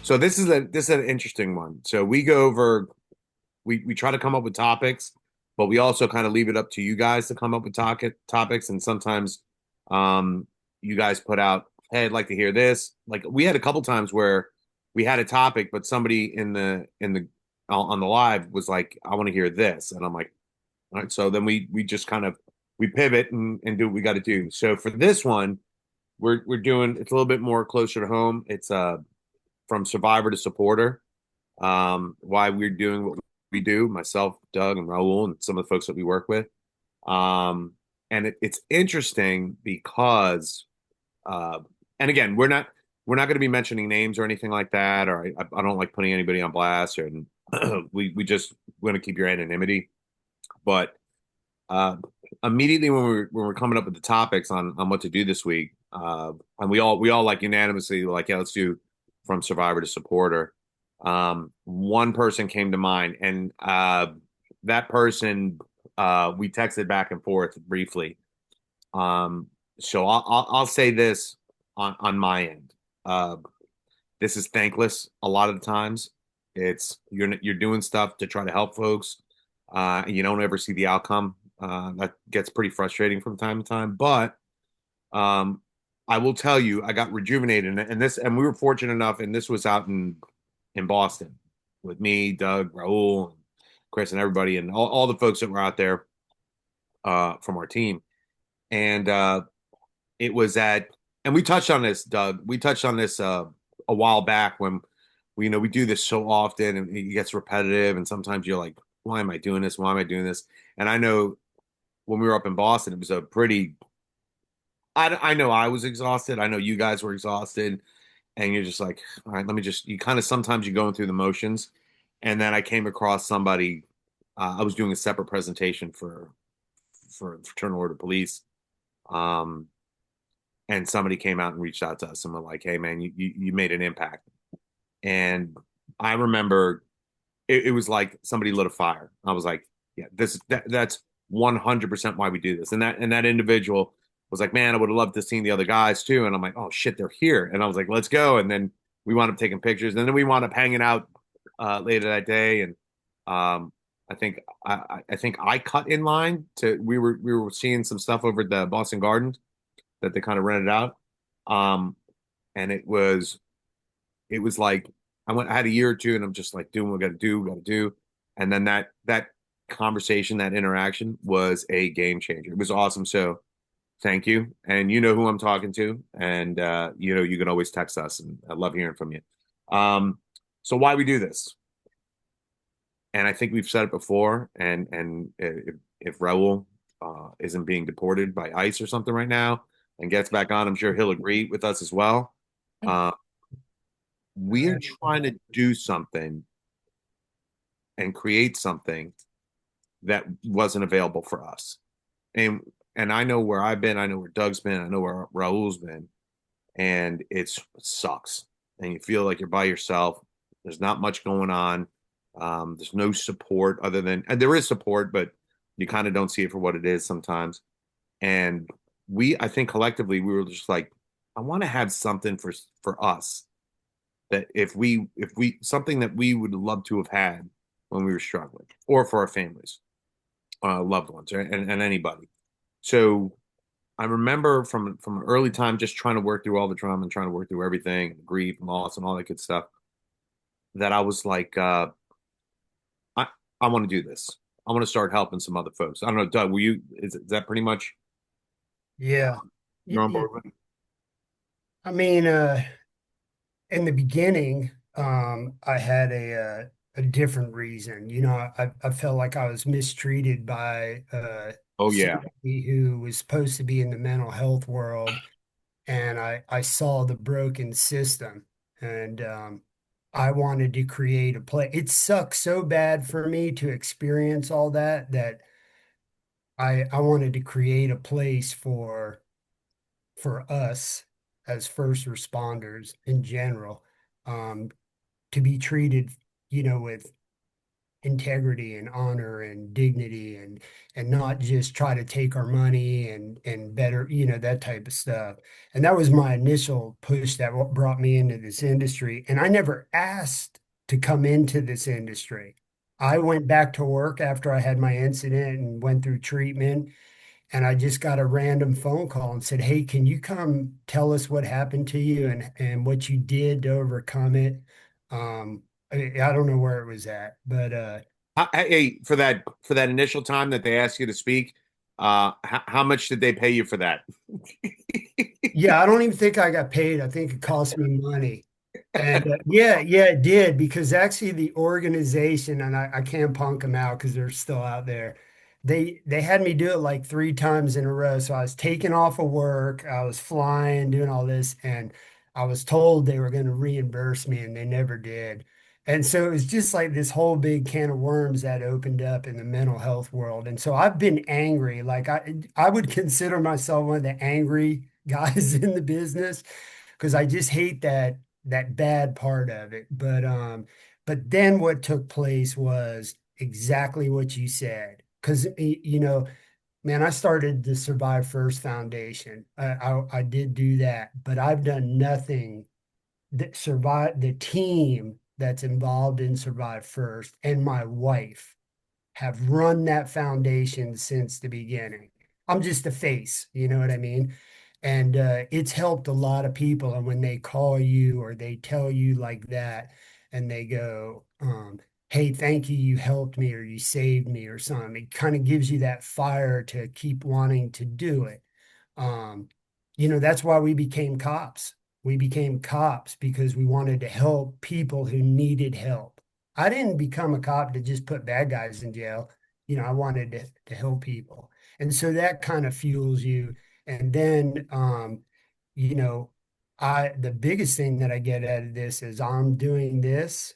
So this is an interesting one. So we go over we try to come up with topics, but we also kind of leave it up to you guys to come up with topics. And sometimes you guys put out, hey, I'd like to hear this. Like we had a couple times where we had a topic, but somebody in the on the live was like, I want to hear this. And I'm like, all right. So then we just kind of we pivot and do what we got to do. So for this one, we're doing it's a little bit more closer to home. It's from survivor to supporter. Why we're doing what we do, myself, Doug, and Raul, and some of the folks that we work with. Um, and it's interesting because, uh, and again, we're not going to be mentioning names or anything like that, or I don't like putting anybody on blast, or we just want to keep your anonymity. But uh, immediately when we're coming up with the topics on what to do this week, and we all like unanimously like, yeah, let's do from survivor to supporter. One person came to mind, and that person we texted back and forth briefly. Um, so I'll say this on my end. This is thankless a lot of the times. It's you're doing stuff to try to help folks, and you don't ever see the outcome. That gets pretty frustrating from time to time. But um, I will tell you, I got rejuvenated, and we were fortunate enough, and this was out in Boston with me, Doug, Raul, and Chris, and everybody, and all the folks that were out there from our team. And it was at, and we touched on this, Doug. We touched on this a while back when we do this so often, and it gets repetitive, and sometimes you're like, why am I doing this? Why am I doing this? And I know when we were up in Boston, it was a pretty. I know I was exhausted. I know you guys were exhausted, and you're just like, all right, let me just. You kind of sometimes you're going through the motions, and then I came across somebody. I was doing a separate presentation for Fraternal Order Police, um, and somebody came out and reached out to us and were like, "Hey, man, you made an impact." And I remember it was like somebody lit a fire. I was like, "Yeah, that's 100% why we do this." And that individual was like, "Man, I would have loved to see the other guys too." And I'm like, "Oh shit, they're here." And I was like, "Let's go." And then we wound up taking pictures, and then we wound up hanging out later that day. And um, I think I cut in line to we were seeing some stuff over at the Boston Gardens that they kind of rented out. Um, and it was like I had a year or two, and I'm just like doing what we got to do. And then that conversation, that interaction was a game changer. It was awesome. So thank you. And you know who I'm talking to, and you can always text us, and I love hearing from you. Um, so why we do this? And I think we've said it before. And if Raul isn't being deported by ICE or something right now and gets back on, I'm sure he'll agree with us as well. Uh, we're trying to do something and create something that wasn't available for us. And I know where I've been, I know where Doug's been, I know where Raul's been, and it sucks. And you feel like you're by yourself. There's not much going on. There's no support other than, and there is support, but you kind of don't see it for what it is sometimes. And I think collectively, we were just like, I want to have something for us that if we something that we would love to have had when we were struggling, or for our families, loved ones, and anybody. So I remember from an early time just trying to work through all the trauma and trying to work through everything, and grief and loss and all that good stuff. That I was like, I I want to do this. I want to start helping some other folks. I don't know, Doug. Were you? Is that pretty much Yeah. you're on board with? I mean, in the beginning, I had a different reason. I felt like I was mistreated by Oh yeah, somebody who was supposed to be in the mental health world, and I saw the broken system, and I wanted to create a play. It sucks so bad for me to experience all that I wanted to create a place for us as first responders in general, um, to be treated, with integrity and honor and dignity and not just try to take our money and better, that type of stuff. And that was my initial push that what brought me into this industry. And I never asked to come into this industry. I went back to work after I had my incident and went through treatment, and I just got a random phone call and said, "Hey, can you come tell us what happened to you and what you did to overcome it?" I don't know where it was at, but Hey, for that initial time that they asked you to speak, how much did they pay you for that? yeah, I don't even think I got paid. I think it cost me money. And yeah, it did because actually the organization, and I can't punk them out because they're still out there. They had me do it like 3 times in a row. So I was taking off of work, I was flying, doing all this, and I was told they were going to reimburse me, and they never did. And so it was just like this whole big can of worms that opened up in the mental health world. And so I've been angry. Like I would consider myself one of the angry guys in the business because I just hate that bad part of it. But then what took place was exactly what you said. Because man, I started the Survive First Foundation. I did do that, but I've done nothing that survive the team that's involved in Survive First and my wife have run that foundation since the beginning. I'm just the face, you know what I mean? And it's helped a lot of people. And when they call you or they tell you like that, and they go, "Hey, thank you, you helped me or you saved me or something," it kind of gives you that fire to keep wanting to do it. Um, that's why we became cops. We became cops because we wanted to help people who needed help. I didn't become a cop to just put bad guys in jail. I wanted to help people. And so that kind of fuels you. And then, you know, the biggest thing that I get out of this is I'm doing this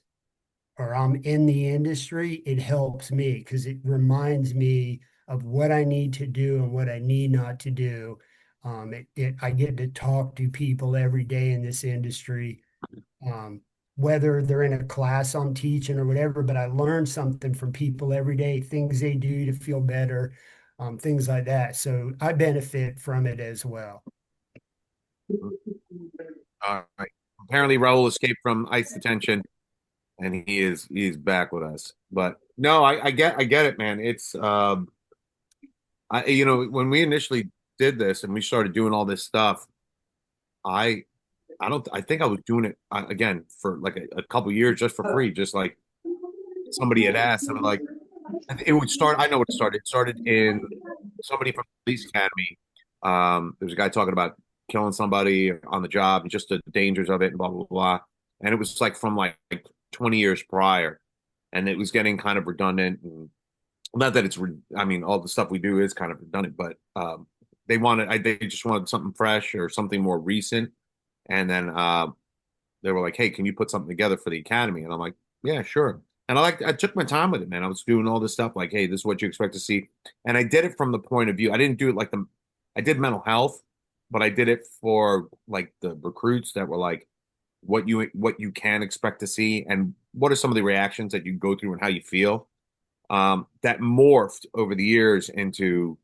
or I'm in the industry, it helps me because it reminds me of what I need to do and what I need not to do. I get to talk to people every day in this industry, um, whether they're in a class I'm teaching or whatever, but I learn something from people every day, things they do to feel better, things like that. So I benefit from it as well. All right. Apparently, Raul escaped from ICE detention, and he is back with us. But no, I get it, man. It's I when we initially did this and we started doing all this stuff, I I think I was doing it again for like a couple years just for free, just like somebody had asked, and I'm like, it would start. I know what it started. It started in somebody from the police academy. There was a guy talking about killing somebody on the job and just the dangers of it and blah blah blah. And it was like from like 20 years prior, and it was getting kind of redundant. And not that I mean, all the stuff we do is kind of redundant, but they just wanted something fresh or something more recent. And then they were like, "Hey, can you put something together for the academy?" And I'm like, "Yeah, sure." And I took my time with it, man. I was doing all this stuff like, "Hey, this is what you expect to see," and I did it from the point of view. I didn't do it like I did mental health, but I did it for like the recruits that were like, what you can expect to see, and what are some of the reactions that you go through and how you feel. That morphed over the years into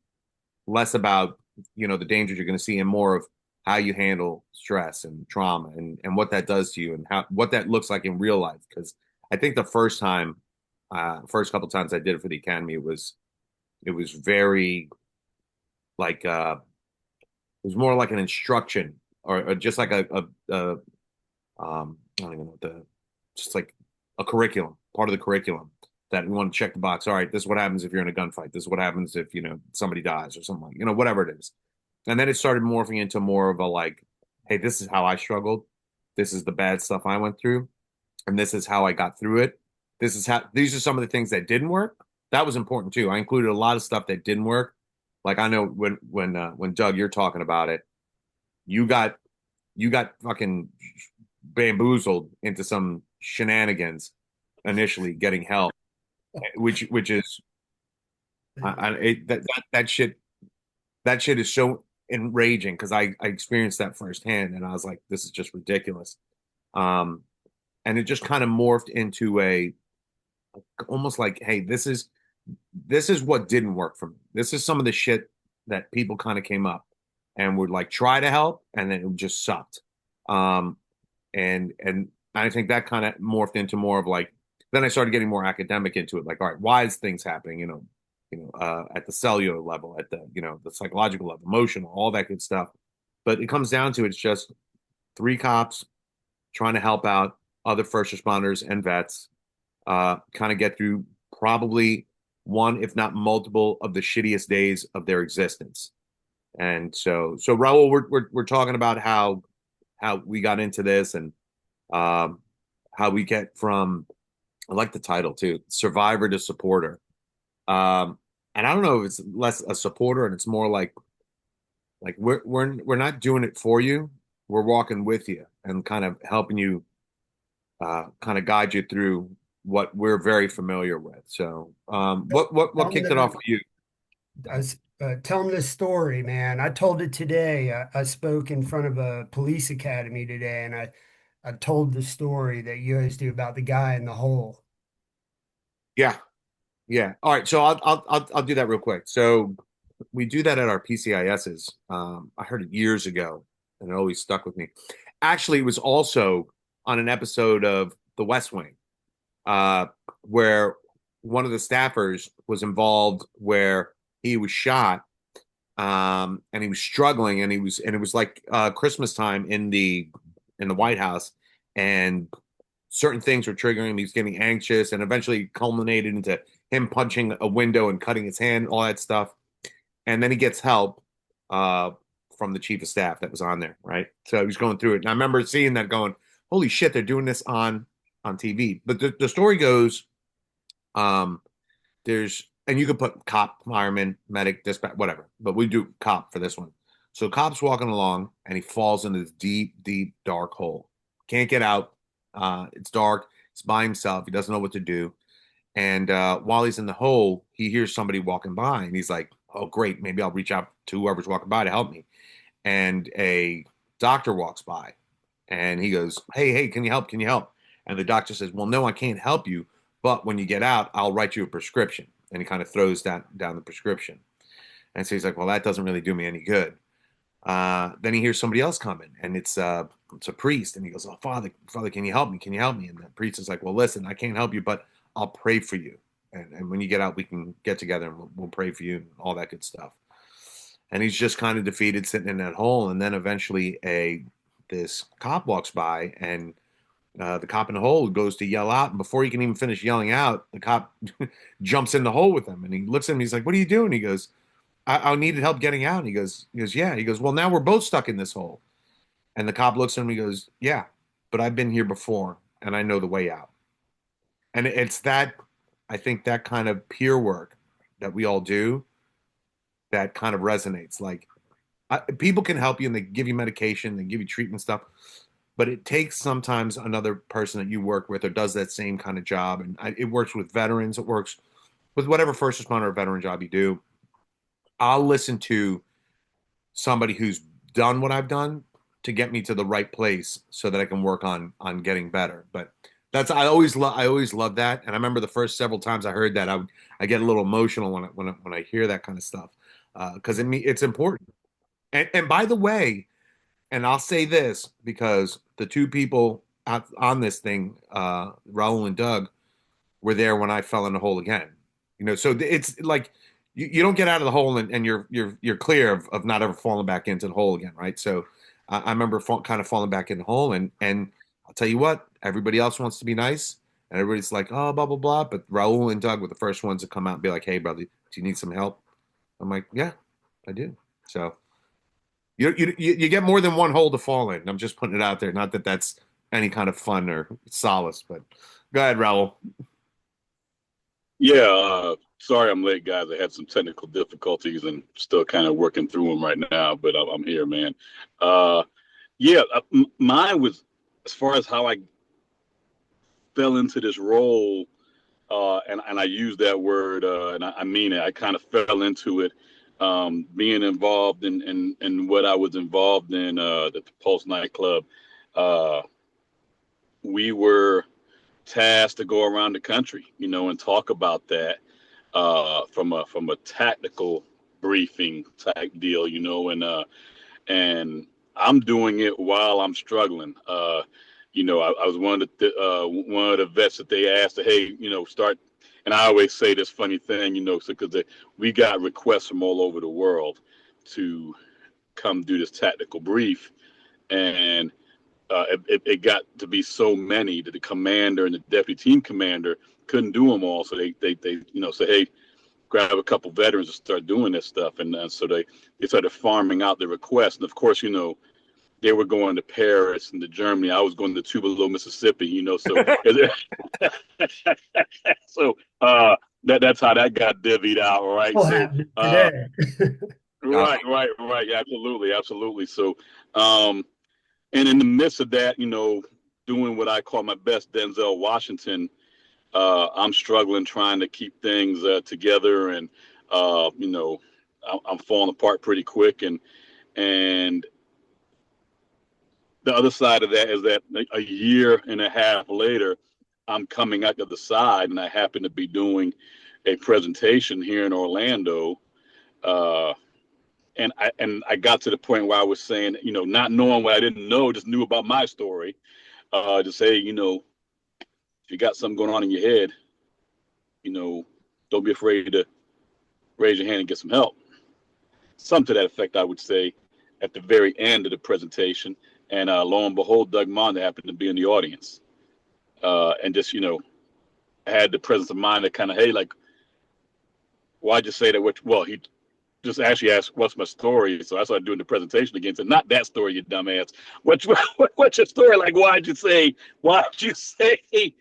less about the dangers you're going to see and more of how you handle stress and trauma and what that does to you and how what that looks like in real life. Because I think the first couple times I did it for the academy, it was very like it was more like an instruction or just like I don't even know what the just like a curriculum, part of the curriculum that we want to check the box. All right, this is what happens if you're in a gunfight. This is what happens if somebody dies or something like whatever it is. And then it started morphing into more of a like, hey, this is how I struggled. This is the bad stuff I went through, and this is how I got through it. These are some of the things that didn't work. That was important too. I included a lot of stuff that didn't work. Like I know when Doug, you're talking about it, you got you got fucking bamboozled into some shenanigans initially getting help, which is that shit is so enraging because I experienced that firsthand and I was like, this is just ridiculous. Um, and it just kind of morphed into almost like, hey, this is what didn't work for me. This is some of the shit that people kind of came up and would like try to help, and then it just sucked. Um, and I think that kind of morphed into more of like, then I started getting more academic into it. Like, all right, why is things happening? At the cellular level, at the the psychological level, emotional, all that good stuff. But it comes down to it's just three cops trying to help out other first responders and vets, kind of get through probably one, if not multiple, of the shittiest days of their existence. And so Raul, we're talking about how we got into this and um, how we get from, I like the title too, survivor to supporter. Um, and I don't know if it's less a supporter and it's more like we're not doing it for you. We're walking with you and kind of helping you, kind of guide you through what we're very familiar with. So, what Tell them kicked it off the, for you? tell them the story, man. I told it today. I spoke in front of a police academy today, and I told the story that you guys do about the guy in the hole. Yeah, yeah. All right, so I'll do that real quick. So we do that at our PCISs. I heard it years ago, and it always stuck with me. Actually, it was also on an episode of The West Wing, uh, where one of the staffers was involved, where he was shot, and he was struggling, and it was like Christmas time in the White House, and certain things were triggering him. He was getting anxious, and eventually culminated into him punching a window and cutting his hand, all that stuff. And then he gets help uh, from the chief of staff that was on there, right? So he was going through it, and I remember seeing that, going, "Holy shit, they're doing this on TV." But the story goes, um, there's and you could put cop, fireman, medic, dispatch, whatever, but we do cop for this one. So cop's walking along and he falls into this deep, deep, dark hole. Can't get out. It's dark. He's by himself. He doesn't know what to do. And while he's in the hole, he hears somebody walking by, and he's like, "Oh, great! Maybe I'll reach out to whoever's walking by to help me." And a doctor walks by, and he goes, "Hey, hey, can you help? Can you help?" And the doctor says, "Well, no, I can't help you, but when you get out, I'll write you a prescription." And he kind of throws down the prescription. And so he's like, "Well, that doesn't really do me any good." Then he hears somebody else coming, and it's a priest, and he goes, "Oh, Father, can you help me? Can you help me?" And the priest is like, "Well, listen, I can't help you, but I'll pray for you, and when you get out, we can get together and we'll pray for you and all that good stuff." And he's just kind of defeated, sitting in that hole, and then eventually a this cop walks by, and the cop in the hole goes to yell out, and before he can even finish yelling out, the cop jumps in the hole with him, and he looks at him. He's like, "What are you doing?" He goes, I needed help getting out." And he goes, "Yeah." He goes, "Well, now we're both stuck in this hole." And the cop looks at him. He goes, "Yeah, but I've been here before, and I know the way out." And it's that, I think that kind of peer work that we all do that kind of resonates. Like, people can help you, and they give you medication, they give you treatment stuff, but it takes sometimes another person that you work with or does that same kind of job. And it works with veterans. It works with whatever first responder or veteran job you do. I'll listen to somebody who's done what I've done to get me to the right place so that I can work on getting better. But that's I always love that. And I remember the first several times I heard that, I get a little emotional when I hear that kind of stuff, because it's important. And by the way, and I'll say this because the two people on this thing, Raul and Doug, were there when I fell in the hole again. So it's like you don't get out of the hole, and you're clear of not ever falling back into the hole again, right? So I remember kind of falling back in the hole, and I'll tell you what, everybody else wants to be nice, and everybody's like, "Oh, blah blah blah," but Raul and Doug were the first ones to come out and be like, "Hey, brother, do you need some help?" I'm like, "Yeah, I do." So you get more than one hole to fall in. I'm just putting it out there. Not that that's any kind of fun or solace, but go ahead, Raul. Yeah, sorry I'm late, guys. I had some technical difficulties and still kind of working through them right now, but I'm here, man. Uh, yeah, mine was as far as how I fell into this role, and I use that word, and I mean it. I kind of fell into it, being involved in what I was involved in, the Pulse nightclub. Uh, we were tasked to go around the country, and talk about that from a tactical briefing type deal, and I'm doing it while I'm struggling. I was one of the vets that they asked to, hey, start. And I always say this funny thing, so because we got requests from all over the world to come do this tactical brief, and it got to be so many that the commander and the deputy team commander couldn't do them all. So they say, hey, grab a couple veterans and start doing this stuff. And so they started farming out the requests. And of course, they were going to Paris and to Germany. I was going to Tupelo, Mississippi, so so that's how that got divvied out, right? What So happened today? right, absolutely. So and in the midst of that, doing what I call my best Denzel Washington, I'm struggling trying to keep things together, and I'm falling apart pretty quick, and the other side of that is that a year and a half later, I'm coming out the other side, and I happen to be doing a presentation here in Orlando, and I got to the point where I was saying, not knowing what I didn't know, just knew about my story, to say, if you got something going on in your head, don't be afraid to raise your hand and get some help. Something to that effect, I would say, at the very end of the presentation. And lo and behold, Doug Monda happened to be in the audience, and just had the presence of mind to kind of, hey, like, why'd you say that? Well, he just actually asked, "What's my story?" So I started doing the presentation again. So not that story, you dumbass. What's your story? Like, why'd you say? If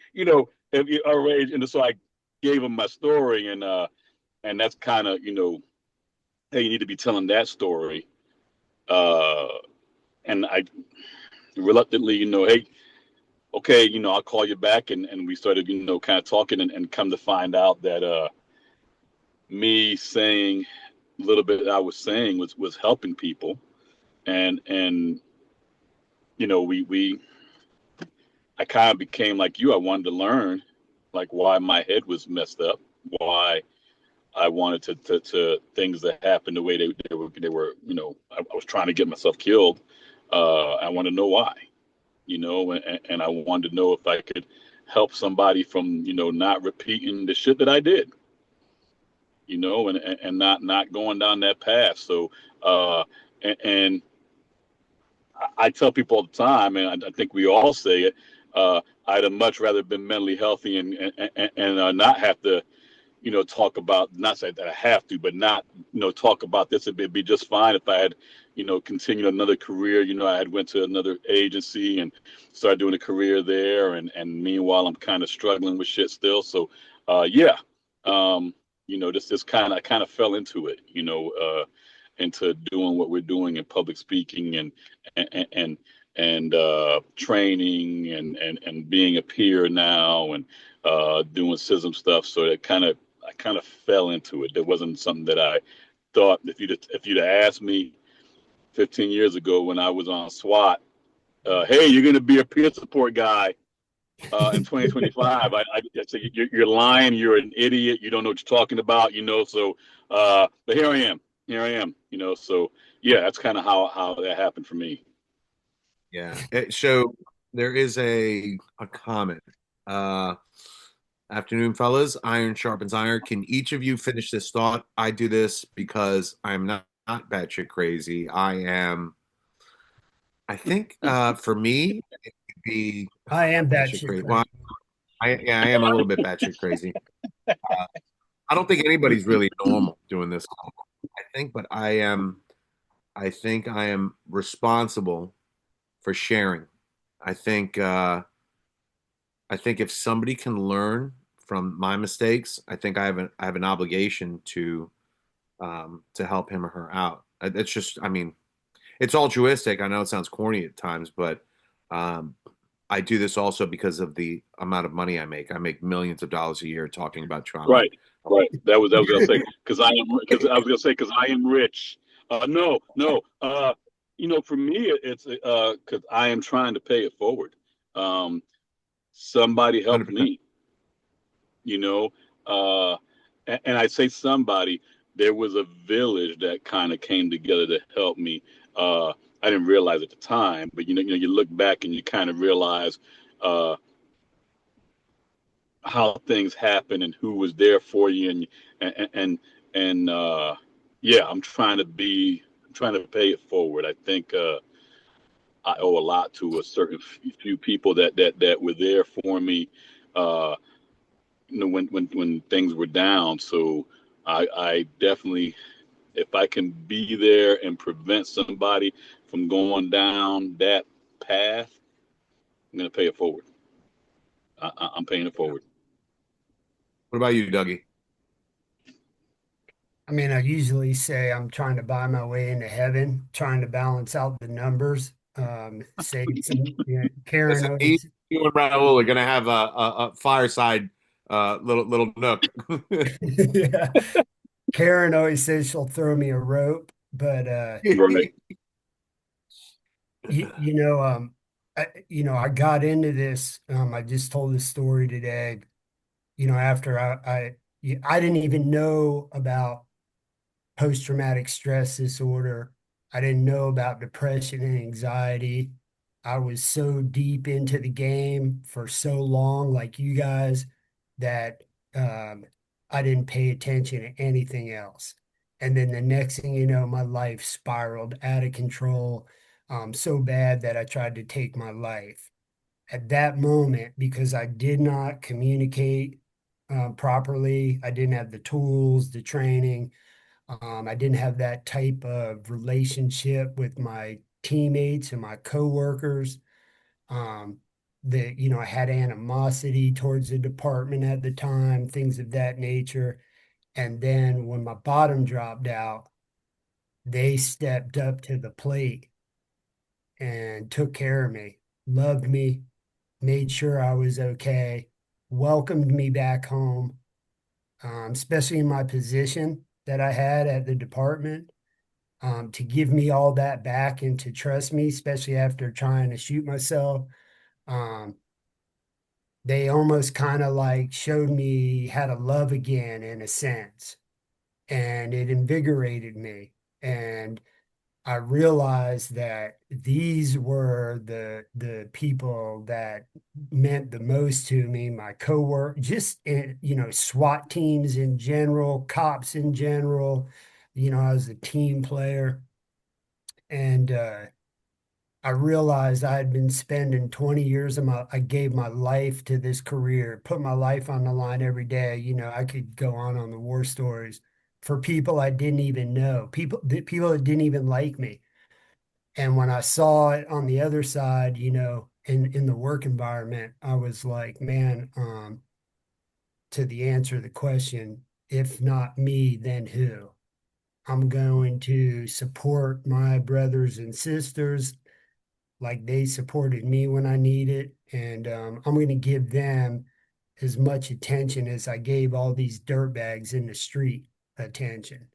you are rage? And so I gave him my story, and that's kind of hey, you need to be telling that story. And I reluctantly, hey, okay, I'll call you back. And we started, kind of talking, and come to find out that me saying a little bit that I was saying was helping people. And I kind of became like you. I wanted to learn like why my head was messed up, why I wanted to things that happened the way they were, I was trying to get myself killed. I want to know why, and I wanted to know if I could help somebody from, not repeating the shit that I did, and not going down that path. So, and I tell people all the time, and I think we all say it, I'd have much rather been mentally healthy and not have to, talk about, not say that I have to, but not, talk about this. It'd be just fine if I had, continued another career. I had went to another agency and started doing a career there. And meanwhile, I'm kind of struggling with shit still. So, yeah, this I kind of fell into it, into doing what we're doing in public speaking and training and being a peer now and doing CISM stuff. So I kind of fell into it. There wasn't something that I thought if you'd have asked me 15 years ago when I was on SWAT, hey, you're going to be a peer support guy in 2025. I say you're lying. You're an idiot. You don't know what you're talking about. So, but here I am. So yeah, that's kind of how that happened for me. Yeah. So there is a comment. Afternoon, fellas. Iron sharpens iron. Can each of you finish this thought? I do this because I'm not batshit crazy. I think for me, it could be I am batshit batshit crazy. crazy. Well, I am a little bit batshit crazy. I don't think anybody's really normal doing this. I think, but I think I am responsible for sharing. I think if somebody can learn from my mistakes, I think I have an obligation to help him or her out. It's just, I mean, it's altruistic. I know it sounds corny at times, but um, I do this also because of the amount of money I make. I make millions of dollars a year talking about trauma. Right. That was gonna say because I was gonna say because I am rich. No. For me it's because I am trying to pay it forward. somebody helped 100%. me, you know. And I say somebody, there was a village that kind of came together to help me. I didn't realize at the time, but you look back and you kind of realize uh, how things happen and who was there for you, and yeah, I'm trying to pay it forward. I think I owe a lot to a certain few people that were there for me. Uh, when things were down. So I definitely, if I can be there and prevent somebody from going down that path, I'm going to pay it forward. I'm paying it Yeah. forward. What about you, Dougie? I mean, I usually say I'm trying to buy my way into heaven, trying to balance out the numbers. Save some, Karen Listen, me, always, you and Raul are gonna have a fireside little nook. yeah, Karen always says she'll throw me a rope, but Right. I got into this. I just told this story today. After I didn't even know about post-traumatic stress disorder. I didn't know about depression and anxiety. I was so deep into the game for so long, like you guys, that um, I didn't pay attention to anything else. And then the next thing you know, my life spiraled out of control, so bad that I tried to take my life. At that moment, because I did not communicate properly, I didn't have the tools, the training. I didn't have that type of relationship with my teammates and my coworkers. Um, I had animosity towards the department at the time, things of that nature. And then when my bottom dropped out, they stepped up to the plate and took care of me, loved me, made sure I was okay, welcomed me back home, especially in my position that I had at the department. To give me all that back and to trust me, especially after trying to shoot myself. Um, they almost kind of like showed me how to love again in a sense, and it invigorated me. And I realized that these were the people that meant the most to me, my coworker, just SWAT teams in general, cops in general. I was a team player, and I realized I had been spending 20 years of I gave my life to this career, put my life on the line every day. I could go on the war stories for people I didn't even know, people that didn't even like me. And when I saw it on the other side, in the work environment, I was like, man, to the answer to the question, if not me, then who? I'm going to support my brothers and sisters like they supported me when I needed. And I'm going to give them as much attention as I gave all these dirtbags in the street attention.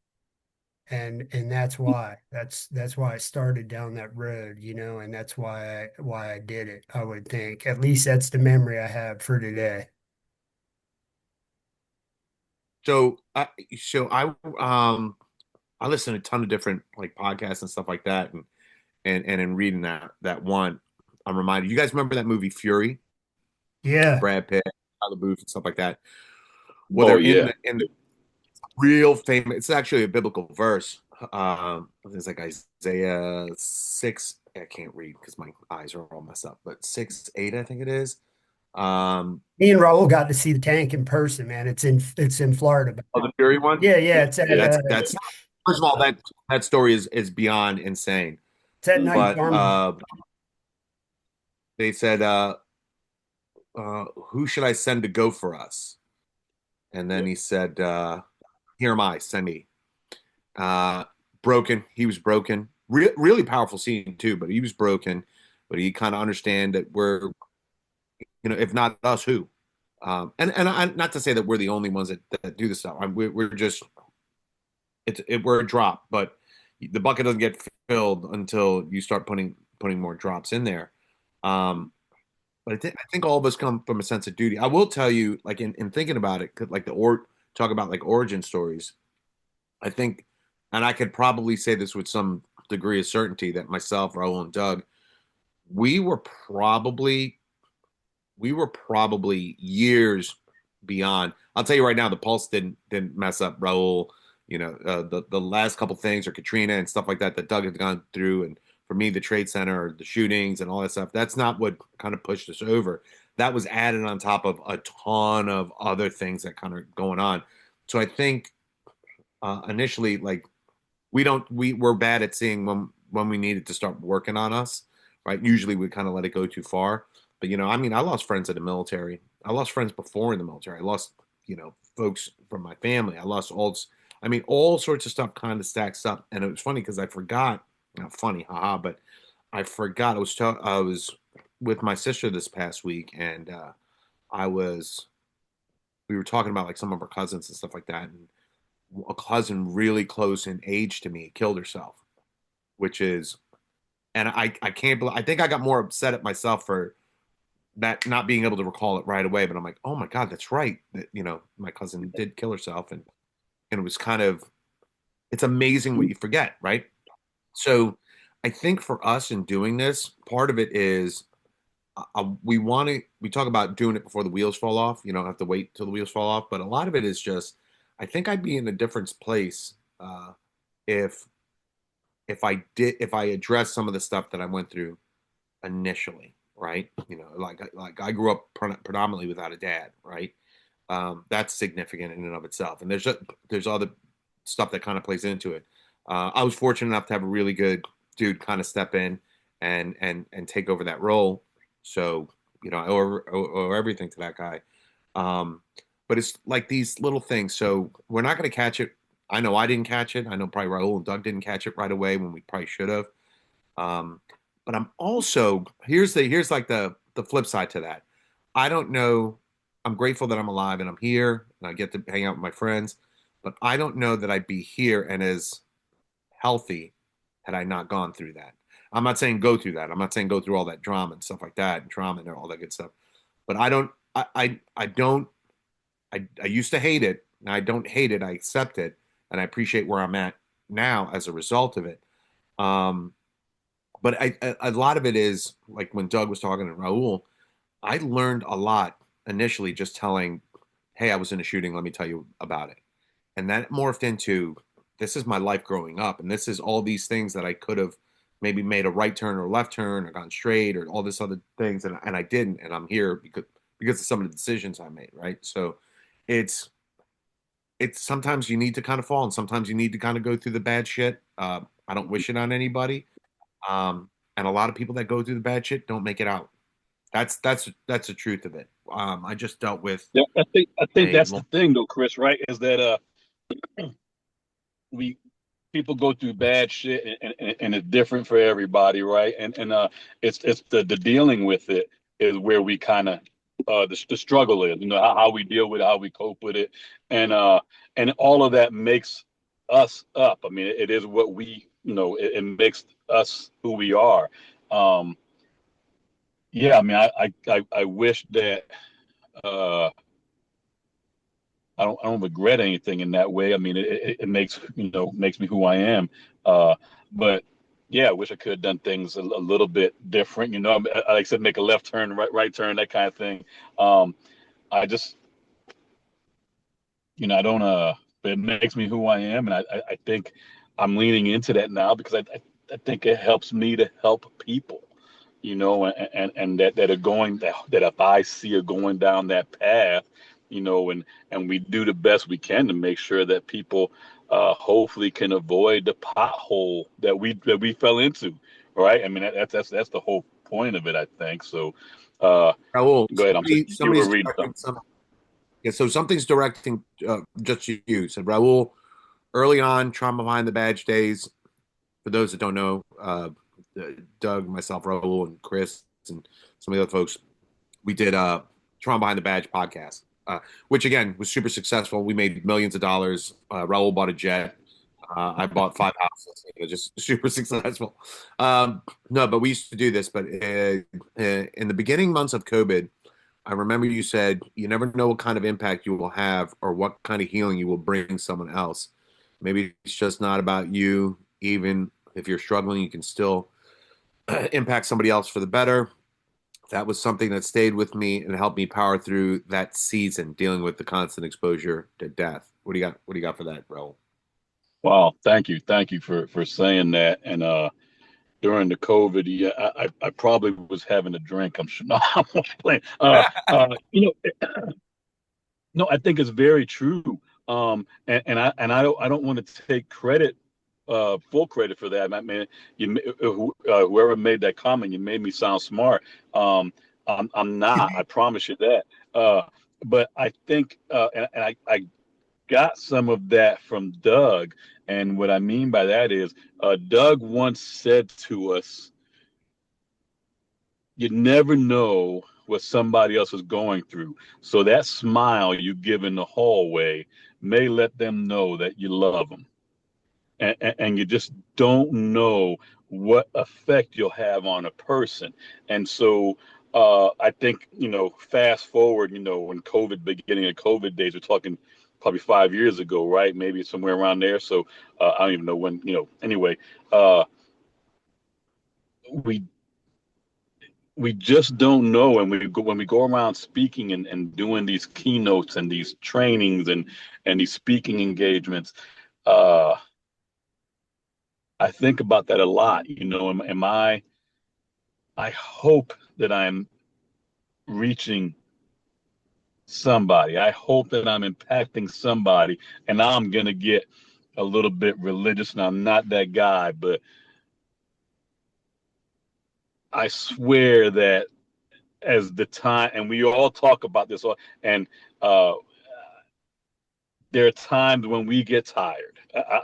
And that's why I started down that road, and that's why I did it. I would think at least that's the memory I have for today. So I listen to a ton of different like podcasts and stuff like that, and in reading that one, I'm reminded. You guys remember that movie Fury with Yeah, Brad Pitt, Tyler Booth, and stuff like that? Well, Oh they're yeah. in the real famous. It's actually a biblical verse. It's like Isaiah 6. I can't read because my eyes are all messed up, but 6:8, I think it is. Um, me and Raul got to see the tank in person, man. It's in Florida. oh, the Fury one. Yeah, yeah, it's at Yeah. That's first of all that story is beyond insane. it's at Night But Army. they said, "Who should I send to go for us?" And then Yep. he said, "Here am I. Send me." Uh, Broken. He was broken. Really powerful scene too. But he was broken. But he kind of understand that if not us, who? And not to say that we're the only ones that do this stuff. We're just we're a drop, but the bucket doesn't get filled until you start putting more drops in there. Um, But I think all of us come from a sense of duty. I will tell you, like in thinking about it, like talk about like origin stories. I think, and I could probably say this with some degree of certainty that myself, Raul, and Doug, we were probably we were probably years beyond. I'll tell you right now, the Pulse didn't mess up Raul. You know, the last couple things or Katrina and stuff like that that Doug had gone through, and for me, the Trade Center, or the shootings, and all that stuff. That's not what kind of pushed us over. That was added on top of a ton of other things that kind of going on. So I think initially, like we're bad at seeing when we needed to start working on us, right? Usually we kind of let it go too far. But I mean, I lost friends in the military. I lost friends before in the military. I lost, folks from my family. I lost all. I mean, all sorts of stuff kind of stacks up. And it was funny because I forgot. Not funny, haha, but I forgot. I was with my sister this past week, and I was we were talking about like some of our cousins and stuff like that, and a cousin really close in age to me killed herself, which is, and I can't believe, I think I got more upset at myself for that not being able to recall it right away. But I'm like, oh my God, that's right. That, my cousin did kill herself. And it was kind of, it's amazing what you forget, right? So I think for us in doing this, part of it is we talk about doing it before the wheels fall off. You don't have to wait till the wheels fall off. But a lot of it is just, I think I'd be in a different place if if I addressed some of the stuff that I went through initially, right? Like I grew up predominantly without a dad, right? That's significant in and of itself. And there's other stuff that kind of plays into it. I was fortunate enough to have a really good dude kind of step in and take over that role. So I owe everything to that guy. Um, but it's like these little things. So we're not going to catch it. I know I didn't catch it. I know probably Raul and Doug didn't catch it right away when we probably should have. Um, but I'm also here's like the flip side to that. I don't know. I'm grateful that I'm alive and I'm here and I get to hang out with my friends, but I don't know that I'd be here and as healthy had I not gone through that. I'm not saying go through that. I'm not saying go through all that drama and stuff like that and trauma and all that good stuff. But I don't. I don't. I used to hate it. And I don't hate it. I accept it, and I appreciate where I'm at now as a result of it. Um, but a lot of it is like when Doug was talking to Raul, I learned a lot initially just telling, "Hey, I was in a shooting. Let me tell you about it," and that morphed into this is my life growing up, and this is all these things that I could have maybe made a right turn or left turn or gone straight or all this other things, and I didn't, and I'm here because of some of the decisions I made, right? So it's it's sometimes you need to kind of fall, and sometimes you need to kind of go through the bad shit. I don't wish it on anybody, and a lot of people that go through the bad shit don't make it out. That's the truth of it. I just dealt with Yeah, I think a that's the thing though, Chris. Right? Is that we people go through bad shit and it's different for everybody, right? And it's the dealing with it is where we kind of the struggle is, how we deal with it, how we cope with it, and and all of that makes us up. I mean, it is what we, it makes us who we are. Um, yeah, I mean, I wish that uh I don't regret anything in that way. I mean, it makes makes me who I am. But yeah, I wish I could have done things a little bit different. Like I said, make a left turn, right turn, that kind of thing. I just I don't it makes me who I am, and I think I'm leaning into that now because I think it helps me to help people. And that are going that if I see are going down that path, and we do the best we can to make sure that people hopefully can avoid the pothole that we fell into, right? I mean that's the whole point of it, I think. So Raul. go ahead. I'm sorry. You were Somebody's reading directing something. some. Yeah, so something's directing just you. Said Raul early on, trauma behind the badge days. For those that don't know, Doug, myself, Raul, and Chris, and some of the other folks, we did trauma behind the badge podcast, which again was super successful. We made millions of dollars. Raul bought a jet. I bought 5 houses, just super successful. Um, no, but we used to do this. But in the beginning months of COVID, I remember you said you never know what kind of impact you will have or what kind of healing you will bring someone else. Maybe it's just not about you. Even if you're struggling, you can still impact somebody else for the better. That was something that stayed with me and helped me power through that season, dealing with the constant exposure to death. What do you got? What do you got for that, Raul? Wow, thank you for saying that. And during the COVID, yeah, I probably was having a drink. I'm sure. No, I'm playing. No, I think it's very true. And I don't want to take credit, full credit for that. I mean, whoever made that comment, you made me sound smart. I'm not. I promise you that. But I think, and I got some of that from Doug. And what I mean by that is, Doug once said to us, you never know what somebody else is going through. So that smile you give in the hallway may let them know that you love them. And you just don't know what effect you'll have on a person. And so I think, fast forward, when beginning of COVID days, we're talking probably 5 years ago, right? Maybe somewhere around there. So I don't even know when, anyway, uh, we we just don't know. And when we go around speaking and doing these keynotes and these trainings and these speaking engagements, uh, I think about that a lot. I hope that I'm reaching somebody. I hope that I'm impacting somebody. And now I'm going to get a little bit religious, and I'm not that guy, but I swear that as the time, and we all talk about this, and uh, there are times when we get tired.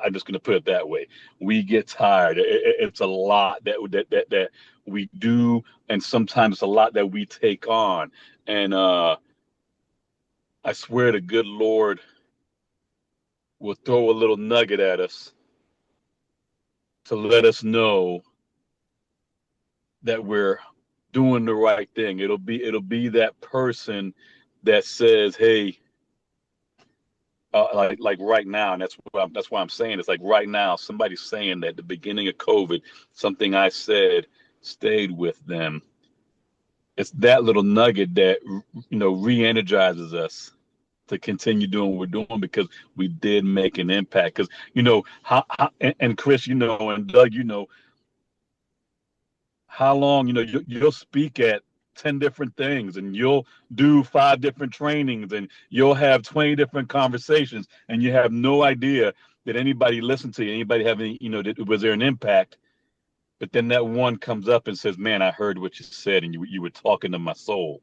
I'm just going to put it that way. We get tired. It's a lot that we do, and sometimes it's a lot that we take on. And I swear the good Lord will throw a little nugget at us to let us know that we're doing the right thing. It'll be that person that says, "Hey." Like right now, and that's why I'm saying it's like right now. Somebody's saying that at the beginning of COVID, something I said stayed with them. It's that little nugget that re-energizes us to continue doing what we're doing because we did make an impact. Because how and Chris, and Doug, how long you'll speak at 10 different things, and you'll do 5 different trainings, and you'll have 20 different conversations, and you have no idea that anybody listened to you, anybody have any, was there an impact. But then that one comes up and says, man, I heard what you said, and you were talking to my soul.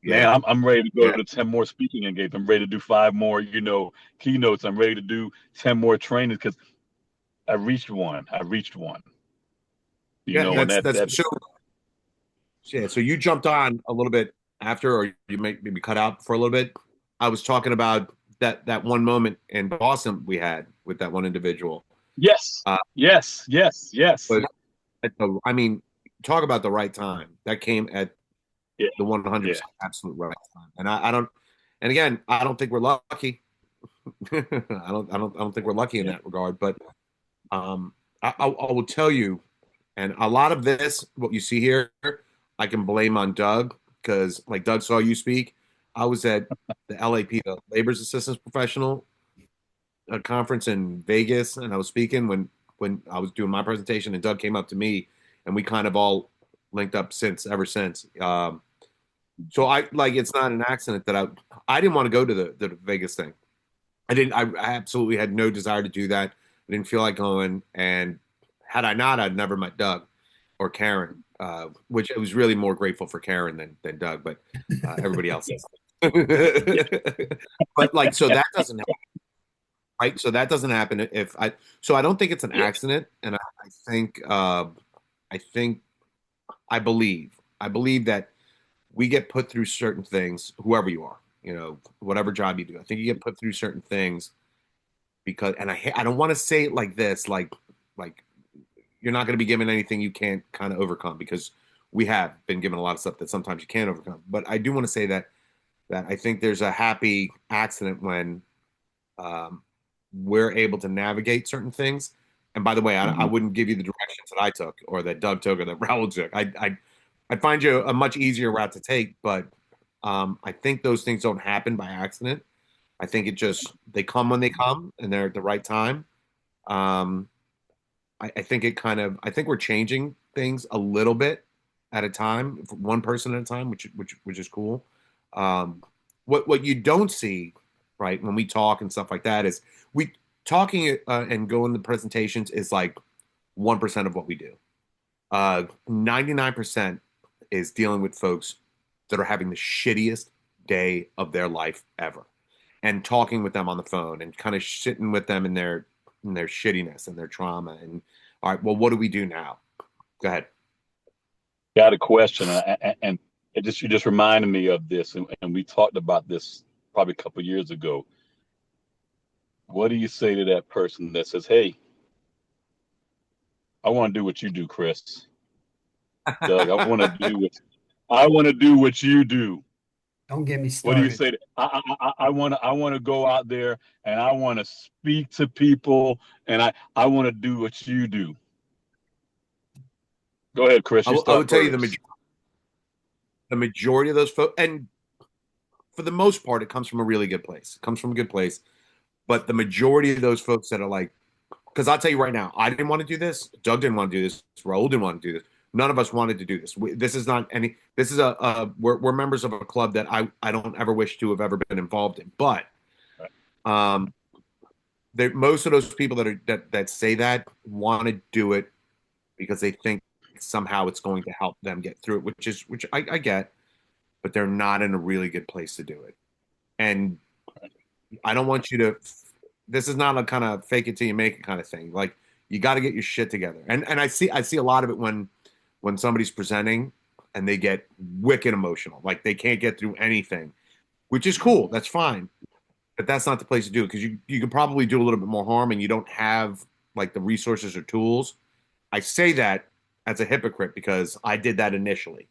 Man, Yeah, I'm ready to go yeah, to 10 more speaking engagements. I'm ready to do 5 more, keynotes. I'm ready to do 10 more trainings because I reached one, yeah. and That's that so. Yeah, so you jumped on a little bit after, or you maybe cut out for a little bit. I was talking about that one moment in Boston we had with that one individual. yes, Uh, yes, yes, yes. but I mean, talk about the right time. That came at Yeah, the yeah, 100% absolute right time. And I don't. And again, I don't think we're lucky. I don't think we're lucky in yeah. that regard. But I will tell you, and a lot of this, what you see here, I can blame on Doug because, like Doug saw you speak. I was at the LAP, the Labor's Assistance Professional conference in Vegas, and I was speaking when I was doing my presentation, and Doug came up to me, and we kind of all linked up ever since. So I like it's not an accident that I didn't want to go to the Vegas thing. I absolutely had no desire to do that. I didn't feel like going, and had I not, I'd never met Doug or Karen, which I was really more grateful for Karen than Doug, but everybody else Yeah. is. Yeah. But like, so that doesn't happen, right? So that doesn't happen if I. So I don't think it's an Yeah. accident, and I think I believe that we get put through certain things, whoever you are, whatever job you do. I think you get put through certain things because, and I don't want to say it like this, like you're not going to be given anything you can't kind of overcome, because we have been given a lot of stuff that sometimes you can't overcome. But I do want to say that I think there's a happy accident when um, we're able to navigate certain things. And by the way, I Hmm. wouldn't give you the directions that I took or that Doug took or that Raul took. I'd find you a much easier route to take, but I think those things don't happen by accident. I think it just they come when they come and they're at the right time. Um, I think it kind of I think we're changing things a little bit at a time, one person at a time, which is cool. Um, what you don't see, right, when we talk and stuff like that is we talking and going to presentations is like 1% of what we do. 99% is dealing with folks that are having the shittiest day of their life ever, and talking with them on the phone and kind of sitting with them in their shittiness and their trauma. And all right, well, what do we do now? Go ahead. Got a question, and you just reminded me of this, and we talked about this probably a couple of years ago. What do you say to that person that says, "Hey, I want to do what you do, Chris. Doug, I want to do what you do." Don't get me What do you started. say? I want to go out there and I want to speak to people and I want to do what you do. Go ahead, Chris. You I start would tell you first. the majority of those folks, and for the most part, it comes from a really good place. It comes from a good place. But the majority of those folks that are like, because I'll tell you right now, I didn't want to do this. Doug didn't want to do this. Raul didn't want to do this. None of us wanted to do this. This is not any. This is we're members of a club that I don't ever wish to have ever been involved in. But um, most of those people that say that want to do it because they think somehow it's going to help them get through it, which I get, but they're not in a really good place to do it. And I don't want you to. This is not a kind of fake it till you make it kind of thing. Like you got to get your shit together. And I see a lot of it when somebody's presenting and they get wicked emotional, like they can't get through anything, which is cool. That's fine, but that's not the place to do it, because you can probably do a little bit more harm, and you don't have like the resources or tools. I say that as a hypocrite because I did that initially.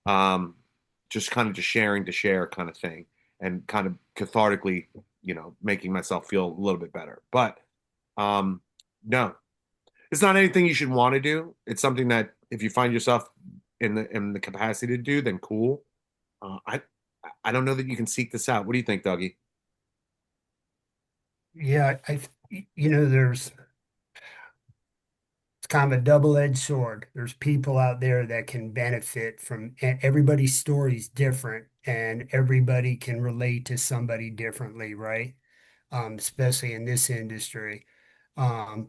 Um, just kind of just sharing to share kind of thing, and kind of cathartically, making myself feel a little bit better. But um, no, it's not anything you should want to do. It's something that if you find yourself in the capacity to do, then cool. I don't know that you can seek this out. What do you think, Dougie? Yeah, there's it's kind of a double-edged sword. There's people out there that can benefit from, and everybody's story is different, and everybody can relate to somebody differently, right? Especially in this industry. Um,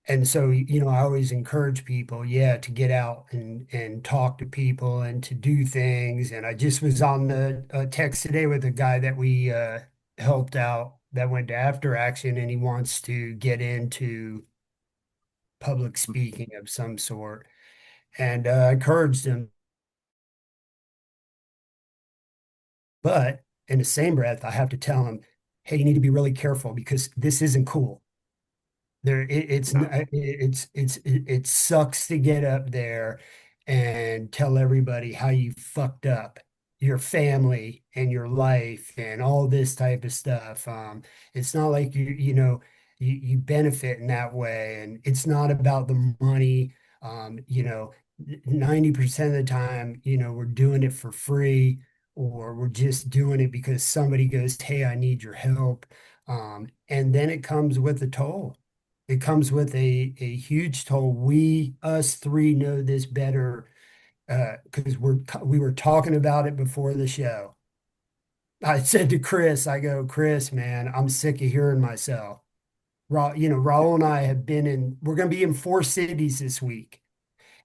and so, I always encourage people, yeah, to get out and talk to people and to do things. And I just was on the text today with a guy that we helped out that went to after action, and he wants to get into public speaking of some sort. And I encouraged him, but in the same breath, I have to tell him, hey, you need to be really careful because this isn't cool. No. It sucks to get up there and tell everybody how you fucked up your family and your life and all this type of stuff. It's not like you benefit in that way, and it's not about the money. 90% of the time, we're doing it for free, or we're just doing it because somebody goes, hey, I need your help. And then it comes with a toll. It comes with a huge toll. Us three know this better because we were talking about it before the show. I said to Chris, I go, Chris, man, I'm sick of hearing myself. Raul and I have been we're going to be in 4 cities this week,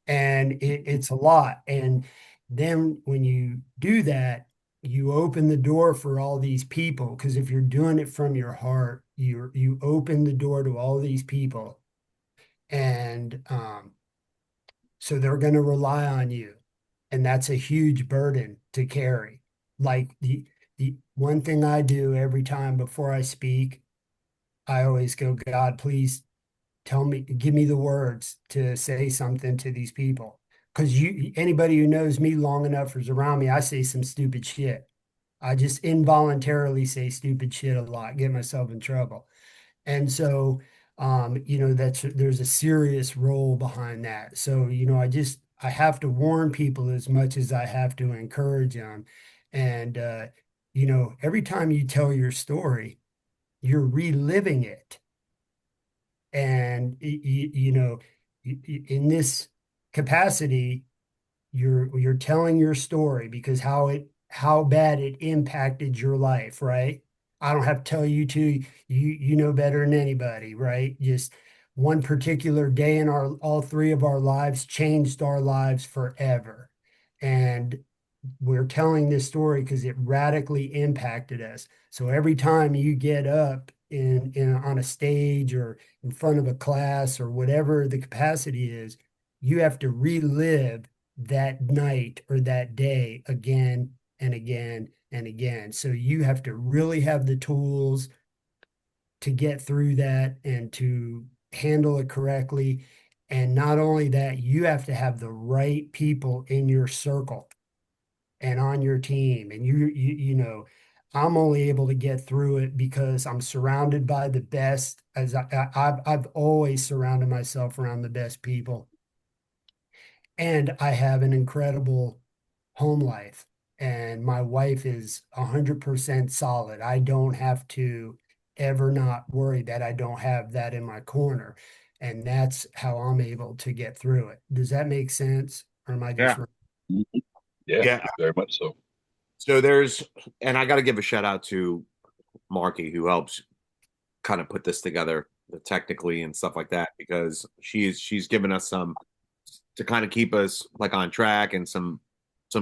and it's a lot. And then when you do that, you open the door for all these people, because if you're doing it from your heart, you open the door to all these people, and so they're going to rely on you, and that's a huge burden to carry. Like the one thing I do every time before I speak, I always go, God, please give me the words to say something to these people. Because anybody who knows me long enough or is around me, I say some stupid shit. I just involuntarily say stupid shit a lot, get myself in trouble. And so, there's a serious role behind that. So, I have to warn people as much as I have to encourage them. And, every time you tell your story, you're reliving it. And, in this capacity, you're telling your story because how bad it impacted your life, right? I don't have to tell you to, you know better than anybody, right? Just one particular day in our all three of our lives changed our lives forever. And we're telling this story because it radically impacted us. So every time you get up in on a stage or in front of a class or whatever the capacity is, you have to relive that night or that day again and again and again. So you have to really have the tools to get through that and to handle it correctly. And not only that, you have to have the right people in your circle and on your team. And I'm only able to get through it because I'm surrounded by the best. I've always surrounded myself around the best people, and I have an incredible home life. And my wife is 100% solid. I don't have to ever not worry that I don't have that in my corner. And that's how I'm able to get through it. Does that make sense? Or am I just Yeah. wrong? Yeah, Yeah. very much so. So there's, and I got to give a shout out to Marky who helps kind of put this together technically and stuff like that because she's given us some to kind of keep us like on track and some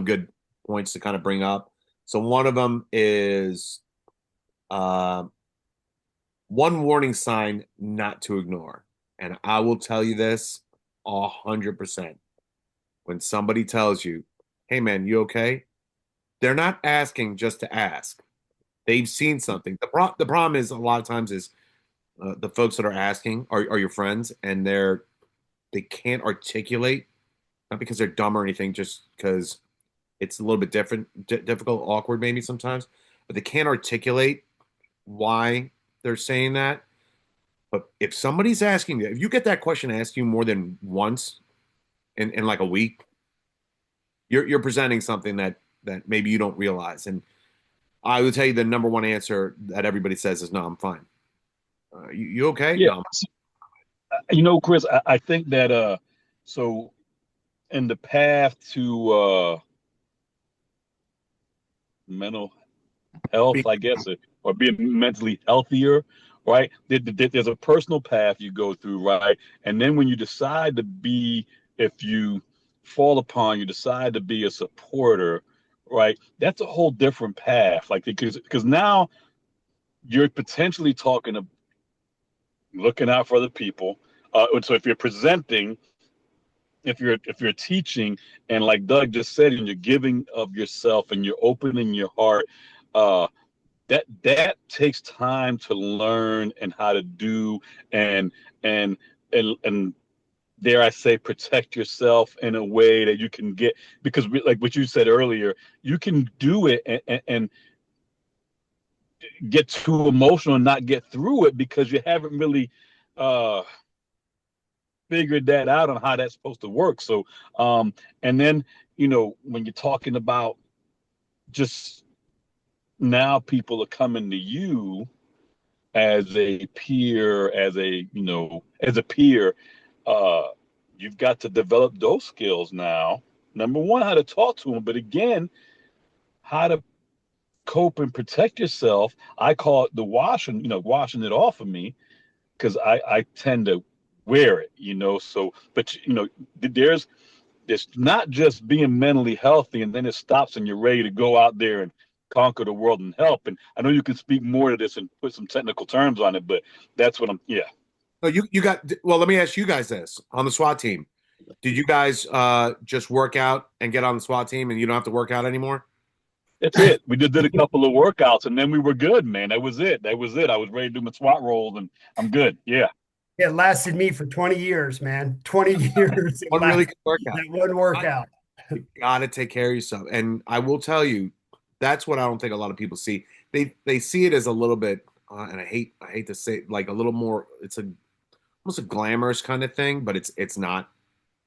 good points to kind of bring up. So one of them is uh, one warning sign not to ignore, and I will tell you this 100%. When somebody tells you, "Hey man, you okay?" They're not asking just to ask. They've seen something. The problem is a lot of times is the folks that are asking are your friends, and they can't articulate, not because they're dumb or anything, just because it's a little bit different, difficult, awkward maybe sometimes, but they can't articulate why they're saying that. But if somebody's asking you, if you get that question asked you more than once in like a week, you're presenting something that maybe you don't realize. And I would tell you the number one answer that everybody says is no, I'm fine. You okay? Yeah, No. Chris, I think that so in the path to mental health, I guess, or being mentally healthier, right? There's a personal path you go through, right? And then when you decide to be, if you fall upon, you decide to be a supporter, right? That's a whole different path, like because now you're potentially talking to looking out for other people. So if you're presenting, if you're teaching, and like Doug just said, and you're giving of yourself and you're opening your heart, uh, that takes time to learn and how to do, and and and dare I say, protect yourself in a way that you can get, because like what you said earlier, you can do it and get too emotional and not get through it because you haven't really uh figured that out on how that's supposed to work. So and then when you're talking about just now people are coming to you as a peer, as a peer, uh, you've got to develop those skills now. Number one, how to talk to them, but again, how to cope and protect yourself. I call it the washing, washing it off of me, because I tend to wear it, So, but there's not just being mentally healthy and then it stops and you're ready to go out there and conquer the world and help. And I know you can speak more to this and put some technical terms on it, but that's what yeah. No, you got well, let me ask you guys this. On the SWAT team, did you guys just work out and get on the SWAT team and you don't have to work out anymore? That's it. We just did a couple of workouts and then we were good, man. That was it. That was it. I was ready to do my squat rolls and I'm good. Yeah. It lasted me for 20 years, man. 20 years it One really lasted good workout. that one workout. You gotta take care of yourself. And I will tell you, that's what I don't think a lot of people see. They see it as a little bit, and I hate to say like a little more. It's a almost a glamorous kind of thing, but it's not.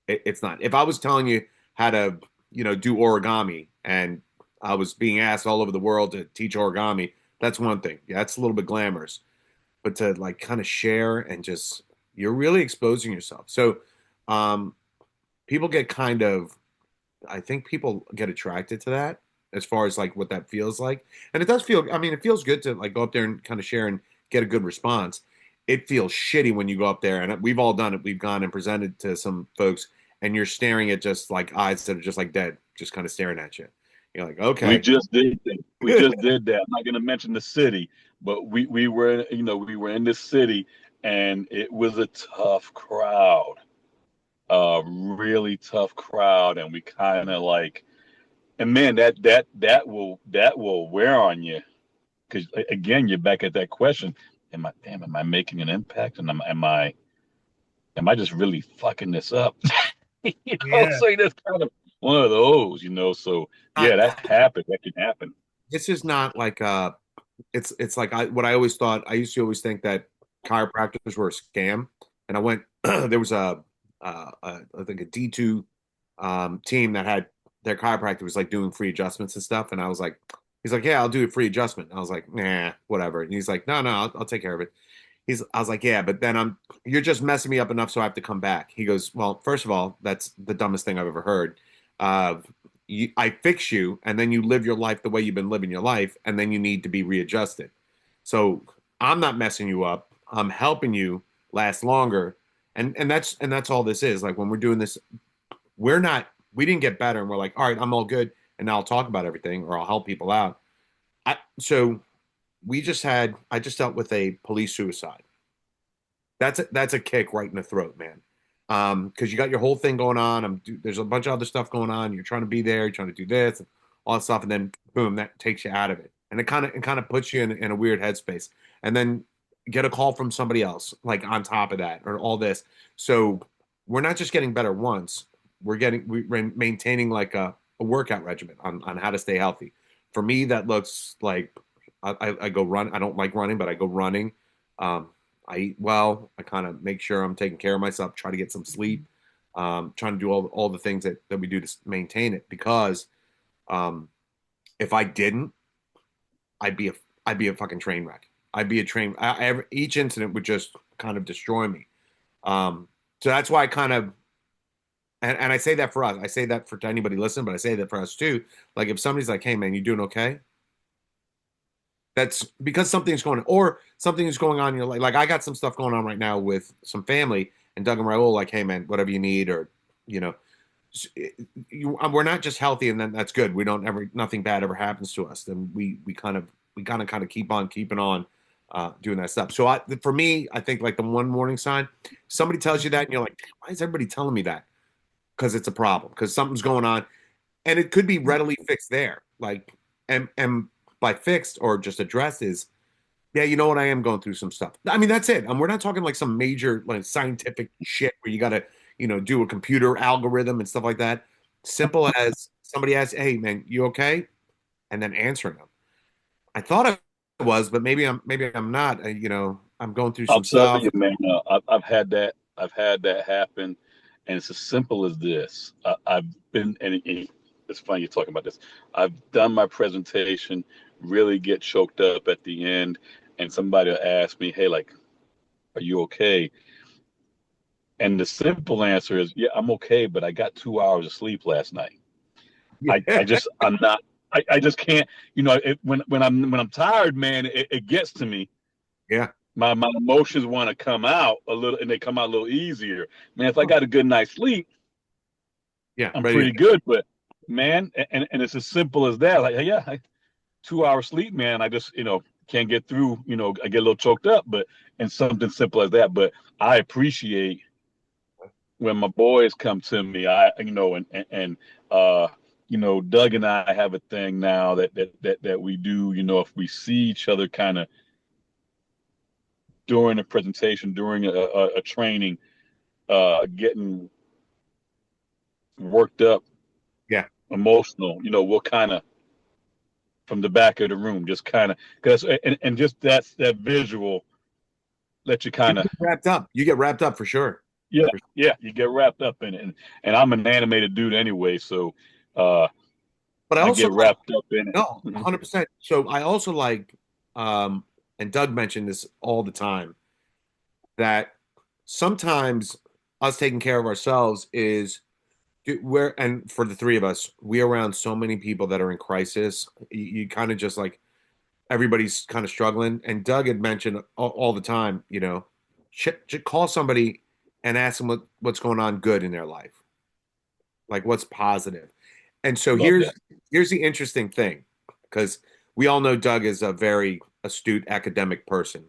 It's not. If I was telling you how to do origami, and I was being asked all over the world to teach origami, that's one thing. Yeah, that's a little bit glamorous. But to like kind of share and just you're really exposing yourself. So um, people get kind of I think people get attracted to that as far as like what that feels like. And it does feel, I mean, it feels good to like go up there and kind of share and get a good response. It feels shitty when you go up there, and we've all done it. We've gone and presented to some folks, and you're staring at just like eyes that are just like dead, just kind of staring at you. You're like, We okay. just did that. We just did that. I'm not going to mention the city, but we were, we were in this city and it was a tough crowd, a really tough crowd. And we kind of like, and man, that will wear on you. Cause again, you're back at that question. Am I making an impact? And am I just really fucking this up? Yeah. So that's kind of one of those. So yeah, Not, that happened. That can happen. this is not like it's like what I always thought. I used to always think that chiropractors were a scam, and I went. There was I think a D2 team that had their chiropractor was like doing free adjustments and stuff, and I was like, he's like, yeah, I'll do a free adjustment. And I was like, nah, whatever. And he's like, no, no, I'll take care of it. I was like, yeah, but then you're just messing me up enough, so I have to come back. He goes, well, first of all, that's the dumbest thing I've ever heard. Uh, I fix you, and then you live your life the way you've been living your life, and then you need to be readjusted. So I'm not messing you up. I'm helping you last longer, and that's all this is. Like when we're doing this, we didn't get better, and we're like, all right, I'm all good, and now I'll talk about everything or I'll help people out. So I just dealt with a police suicide. That's a kick right in the throat, man. Because you got your whole thing going on. There's a bunch of other stuff going on. You're trying to be there. You're trying to do this, and all that stuff, and then boom, that takes you out of it, and it kind of puts you in a weird headspace. And then get a call from somebody else, like on top of that, or all this. So we're not just getting better once. We're maintaining like a workout regimen on how to stay healthy. For me, that looks like I go run. I don't like running, but I go running. Um, I eat well. I kind of make sure I'm taking care of myself, try to get some sleep, trying to do all the things that we do to maintain it. Because um, if I didn't, I'd be a I'd be a fucking train wreck. I'd be a train. Each incident would just kind of destroy me. So that's why I kind of and I say that for us. I say that for to anybody listening, but I say that for us too. Like if somebody's like, "Hey man, you doing okay?" That's because something's going on, or something is going on in your life. Like I got some stuff going on right now with some family, and Doug and Raul, like, hey man, whatever you need, or you know, we're not just healthy, and then that's good. We don't ever nothing bad ever happens to us. Then we kind of keep on keeping on doing that stuff. So for me, I think like the one warning sign, somebody tells you that, and you're like, why is everybody telling me that? Because it's a problem, because something's going on, and it could be readily fixed there. Like, and by fixed or just addressed is, yeah, you know what, I am going through some stuff. I mean, that's it. We're not talking like some major like scientific shit where you got to, do a computer algorithm and stuff like that. Simple as somebody asks, "Hey, man, you okay?" and then answering them. I thought I was, but maybe I'm not. I'm going through I'll some tell stuff. you, man. I've had that. I've had that happen, and it's as simple as this. I've been, and it's funny you're talking about this. I've done my presentation, really get choked up at the end, and somebody will ask me, "Hey, like, are you okay?" And the simple answer is, "Yeah, I'm okay, but I got 2 hours of sleep last night. I'm not. I just can't. When I'm tired, man, it gets to me. Yeah, My emotions want to come out a little, and they come out a little easier. Man, if I got a good night's sleep, yeah, I'm ready pretty to good. But man, and it's as simple as that. Like, yeah, 2 hours sleep, man. I just can't get through. I get a little choked up, but and something simple as that. But I appreciate when my boys come to me. I and Doug and I have a thing now that we do. If we see each other kind of during a presentation, during a training, getting worked up, Yeah. emotional, we'll kind of from the back of the room, just kind of because and just that visual let you You kind of get wrapped up. You get wrapped up for sure. yeah, For sure. yeah, you get wrapped up in it, and I'm an animated dude anyway, so uh, But I I also get like, wrapped up in it. no, Mhm. 100%. So I also like, um, and Doug mentioned this all the time, that sometimes us taking care of ourselves is we're, and for the three of us, we're around so many people that are in crisis. You kind of just like everybody's kind of struggling. And Doug had mentioned all the time, call somebody and ask them what's going on good in their life, like what's positive. And so Love here's that. here's the interesting thing, because we all know Doug is a very astute academic person.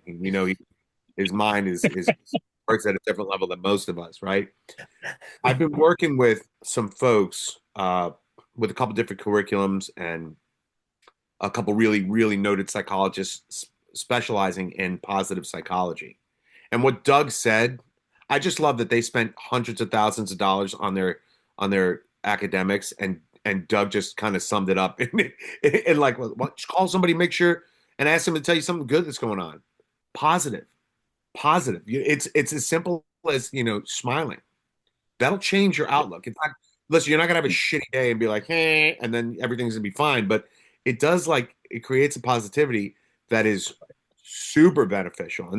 His mind is works at a different level than most of us, right? I've been working with some folks with a couple different curriculums and a couple really, really noted psychologists specializing in positive psychology. And what Doug said, I just love that they spent hundreds of thousands of dollars on their academics, and Doug just kind of summed it up and like, what, just call somebody, make sure, and ask them to tell you something good that's going on. Positive, positive. It's as simple as smiling. That'll change your outlook. In fact, listen, you're not gonna have a shitty day and be like, hey, and then everything's gonna be fine. But it does, like, it creates a positivity that is super beneficial.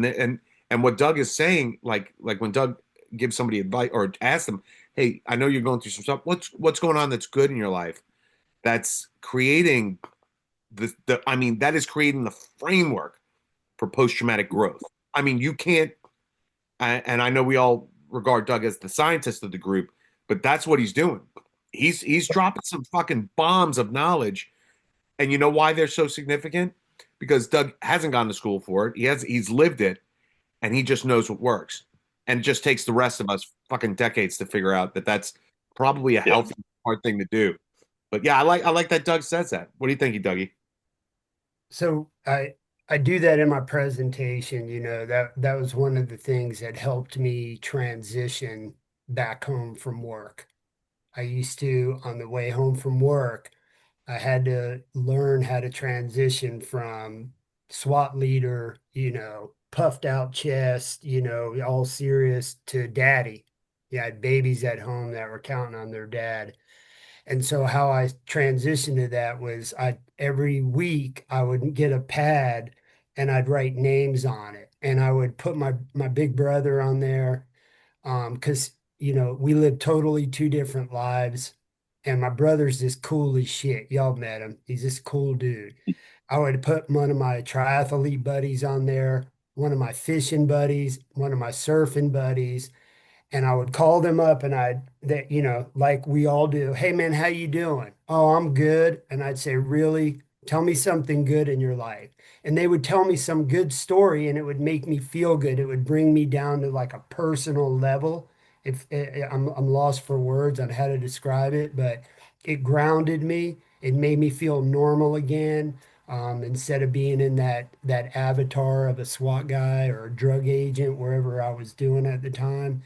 And what Doug is saying, like when Doug gives somebody advice or asks them, hey, I know you're going through some stuff. What's going on that's good in your life? That's creating the I mean, that is creating the framework for post-traumatic growth. I mean, you can't, and I know we all regard Doug as the scientist of the group, but that's what he's doing. He's dropping some fucking bombs of knowledge, and you know why they're so significant? Because Doug hasn't gone to school for it. He's lived it, and he just knows what works. And it just takes the rest of us fucking decades to figure out that that's probably a Yeah. healthy, hard thing to do. But yeah, I like that Doug says that. What do you think, Dougie? So I do that in my presentation, that was one of the things that helped me transition back home from work. I used to, on the way home from work, I had to learn how to transition from SWAT leader, puffed out chest, all serious, to daddy. Yeah, I had babies at home that were counting on their dad. And so how I transitioned to that was I every week I would get a pad and I'd write names on it. And I would put my big brother on there, because we live totally two different lives. And my brother's just cool as shit. Y'all met him. He's this cool dude. I would put one of my triathlete buddies on there, one of my fishing buddies, one of my surfing buddies, and I would call them up and like we all do, hey man, how you doing? Oh, I'm good. And I'd say, really? Tell me something good in your life. And they would tell me some good story and it would make me feel good. It would bring me down to like a personal level. If I'm lost for words on how to describe it, but it grounded me. It made me feel normal again. Instead of being in that avatar of a SWAT guy or a drug agent, wherever I was doing at the time.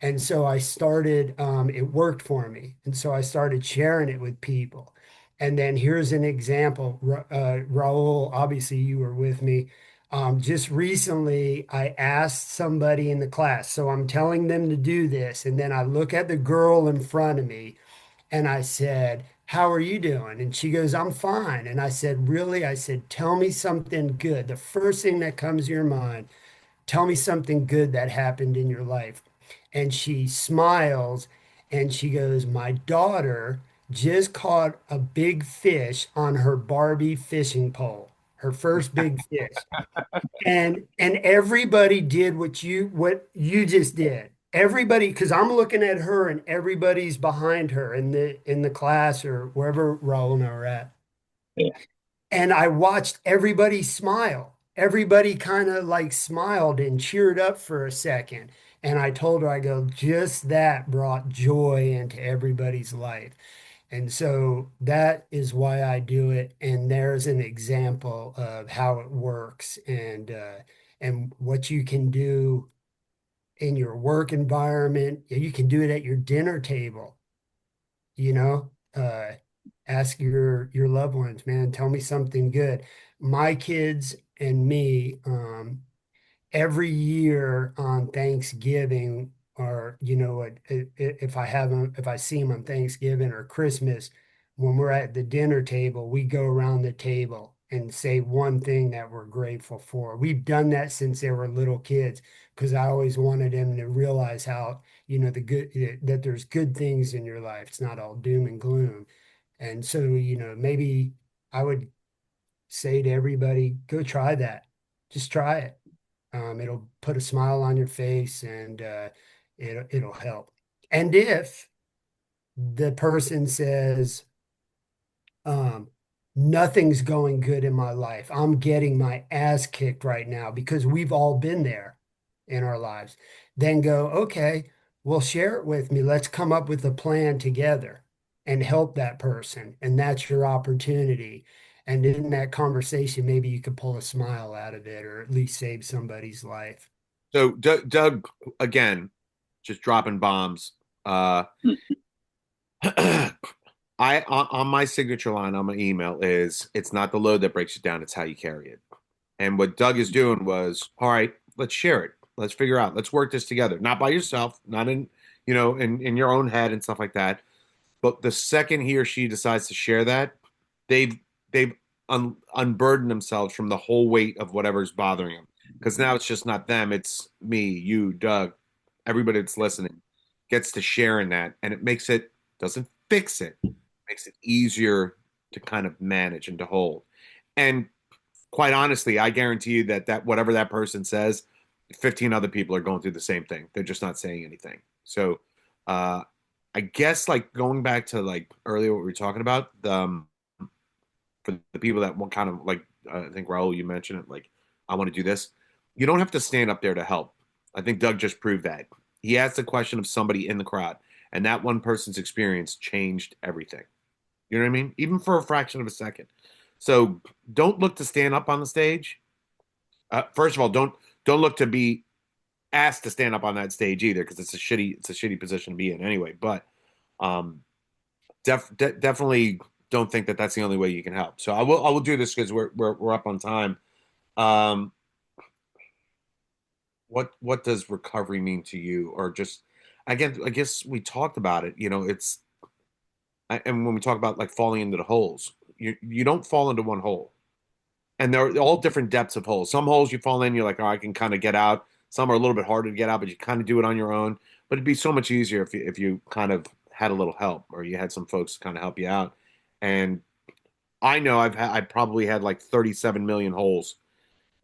And so I started, it worked for me. And so I started sharing it with people. And then here's an example. Raul, obviously you were with me. Just recently, I asked somebody in the class. So I'm telling them to do this. And then I look at the girl in front of me and I said, how are you doing? And she goes, I'm fine. And I said, really? I said, tell me something good. The first thing that comes to your mind. Tell me something good that happened in your life. And she smiles and she goes, my daughter just caught a big fish on her Barbie fishing pole, her first big fish. And everybody did what you just did. Everybody, because I'm looking at her and everybody's behind her in the class or wherever Raul and I are at. Yeah. And I watched everybody smile. Everybody kind of like smiled and cheered up for a second. And I told her, I go, just that brought joy into everybody's life. And so that is why I do it. And there's an example of how it works and what you can do in your work environment. You can do it at your dinner table, you know. Ask your loved ones, man, tell me something good. My kids and me, every year on Thanksgiving, or if I have them, if I see them on Thanksgiving or Christmas, when we're at the dinner table, we go around the table and say one thing that we're grateful for. We've done that since they were little kids because I always wanted them to realize how, the good that there's good things in your life. It's not all doom and gloom. And so, maybe I would say to everybody, go try that. Just try it. It'll put a smile on your face and it'll help. And if the person says, um, nothing's going good in my life, I'm getting my ass kicked right now because we've all been there in our lives, then go, okay, well, share it with me. Let's come up with a plan together and help that person. And that's your opportunity. And in that conversation, maybe you could pull a smile out of it or at least save somebody's life. So Doug, again, just dropping bombs. On my signature line on my email is it's not the load that breaks you down, it's how you carry it. And what Doug is doing was, all right, let's share it. Let's figure out. Let's work this together. Not by yourself, not in, in your own head and stuff like that. But the second he or she decides to share that, they've unburdened themselves from the whole weight of whatever's bothering them. Because now it's just not them, it's me, you, Doug, everybody that's listening gets to share in that, and it makes it doesn't fix it, makes it easier to kind of manage and to hold. And quite honestly, I guarantee you that whatever that person says, 15 other people are going through the same thing. They're just not saying anything. So, I guess like going back to like earlier what we were talking about, for the people that want kind of like I think Raul, you mentioned it, like I want to do this. You don't have to stand up there to help. I think Doug just proved that. He asked the question of somebody in the crowd, and that one person's experience changed everything. You know what I mean? Even for a fraction of a second. So don't look to stand up on the stage. First of all, don't look to be asked to stand up on that stage either, because it's a shitty position to be in anyway. But um, definitely don't think that that's the only way you can help. So I will do this because we're up on time. Um, what does recovery mean to you, or just again? I guess we talked about it. It's and when we talk about like falling into the holes, you don't fall into one hole, and they're all different depths of holes. Some holes you fall in, you're like, oh, I can kind of get out. Some are a little bit harder to get out, but you kind of do it on your own. But it'd be so much easier if you kind of had a little help, or you had some folks to kind of help you out. And I know I probably had like 37 million holes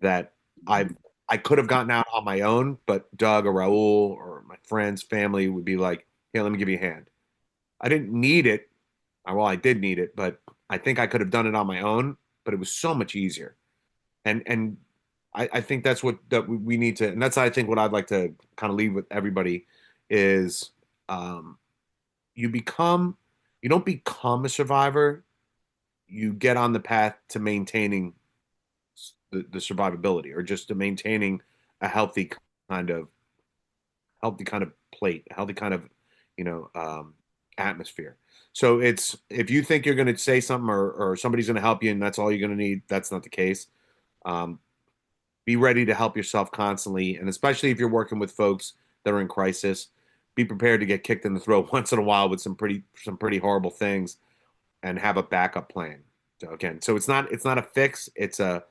that I could have gotten out on my own, but Doug or Raul or my friends, family would be like, "Here, let me give you a hand." I didn't need it. Well, I did need it, but I think I could have done it on my own. But it was so much easier, and I think that's what that we need to, and that's I think what I'd like to kind of leave with everybody is, um, you become you don't become a survivor. You get on the path to maintaining the survivability, or just to maintaining a kind of healthy kind of plate, a healthy kind of atmosphere. So it's if you think you're going to say something, or somebody's going to help you and that's all you're going to need, that's not the case. Um, be ready to help yourself constantly, and especially if you're working with folks that are in crisis, be prepared to get kicked in the throat once in a while with some pretty horrible things, and have a backup plan. So again, so it's not a fix, it's a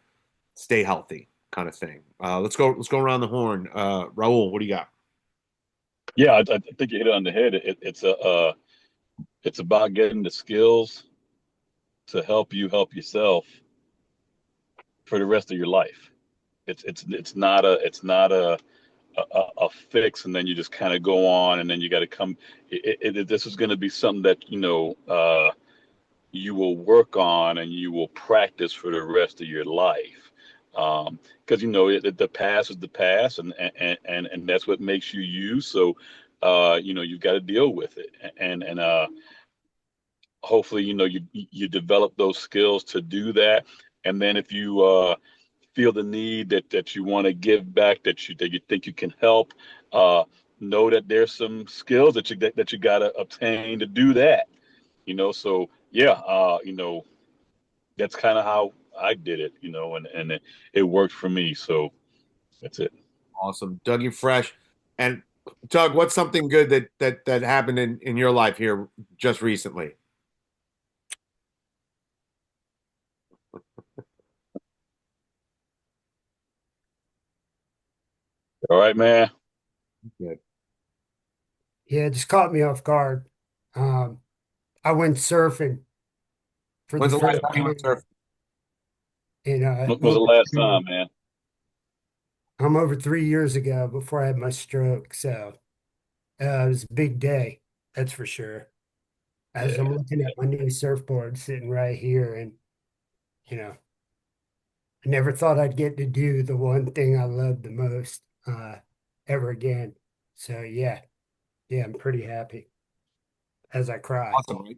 stay healthy kind of thing. Let's go around the horn. Raul, what do you got? Yeah, I think you hit it on the head. It's about getting the skills to help you help yourself for the rest of your life. It's not a fix, and then you just kind of go on, and then you got to come. This is going to be something that you will work on and you will practice for the rest of your life. Because the past is the past, and that's what makes you you. So you've got to deal with it, and hopefully, you develop those skills to do that. And then if you feel the need that you want to give back, that you think you can help, uh, know that there's some skills that you got to obtain to do that. So yeah, that's kind of how I did it, and it worked for me. So that's it. Awesome. Doug, you fresh. And Doug, what's something good that happened in your life here just recently? All right, man. Good. Yeah, it just caught me off guard. Um, I went surfing for the When's the last first time you went time surfing? in When was over the last 3 years. time, man? I'm over 3 years ago before I had my stroke. So it was a big day, that's for sure. As Yeah, I'm looking at my new surfboard sitting right here, and you know, I never thought I'd get to do the one thing I love the most ever again. So yeah, I'm pretty happy as I cry. Awesome, right?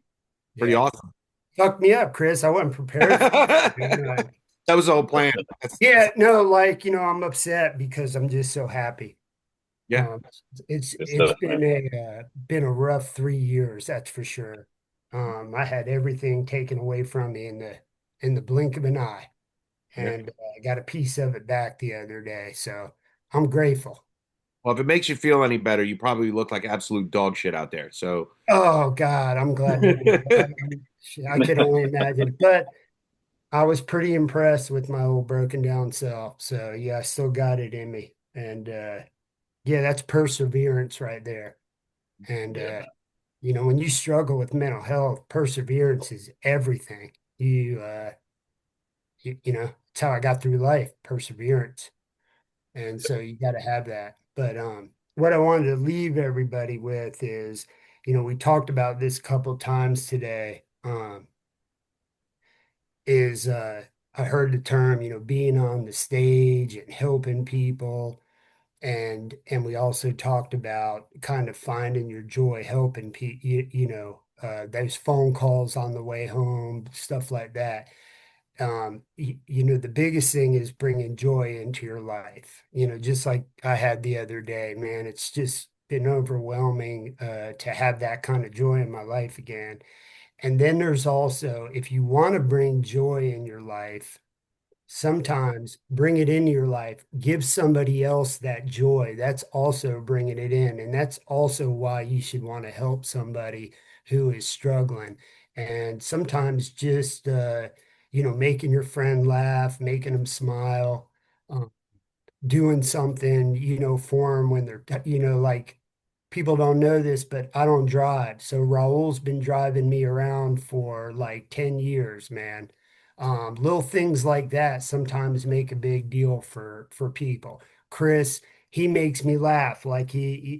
Pretty Yeah. awesome. Fucked me up, Chris. I wasn't prepared for it. That was the whole plan. Yeah, no, like, I'm upset because I'm just so happy. Yeah. Um, it's good it's stuff, man. been a rough 3 years, that's for sure. I had everything taken away from me in the blink of an eye, Yeah. and I got a piece of it back the other day. So I'm grateful. Well, if it makes you feel any better, you probably look like absolute dog shit out there. So, Oh God, I'm glad to hear that. I could only imagine, but I was pretty impressed with my old broken down self. So yeah, I still got it in me, and yeah, that's perseverance right there. And Yeah, man. when you struggle with mental health, perseverance is everything. It's how I got through life, perseverance. And so you got to have that. But what I wanted to leave everybody with is, we talked about this a couple times today. Is I heard the term, being on the stage and helping people. And we also talked about kind of finding your joy, helping people, those phone calls on the way home, stuff like that. The biggest thing is bringing joy into your life. Just like I had the other day, man, it's just been overwhelming to have that kind of joy in my life again. And then there's also, if you want to bring joy in your life, sometimes bring it into your life, give somebody else that joy. That's also bringing it in. And that's also why you should want to help somebody who is struggling. And sometimes just, making your friend laugh, making them smile, um, doing something, for them when they're, like people don't know this, but I don't drive. So Raul's been driving me around for like 10 years, man. Little things like that sometimes make a big deal for people. Chris, he makes me laugh. Like he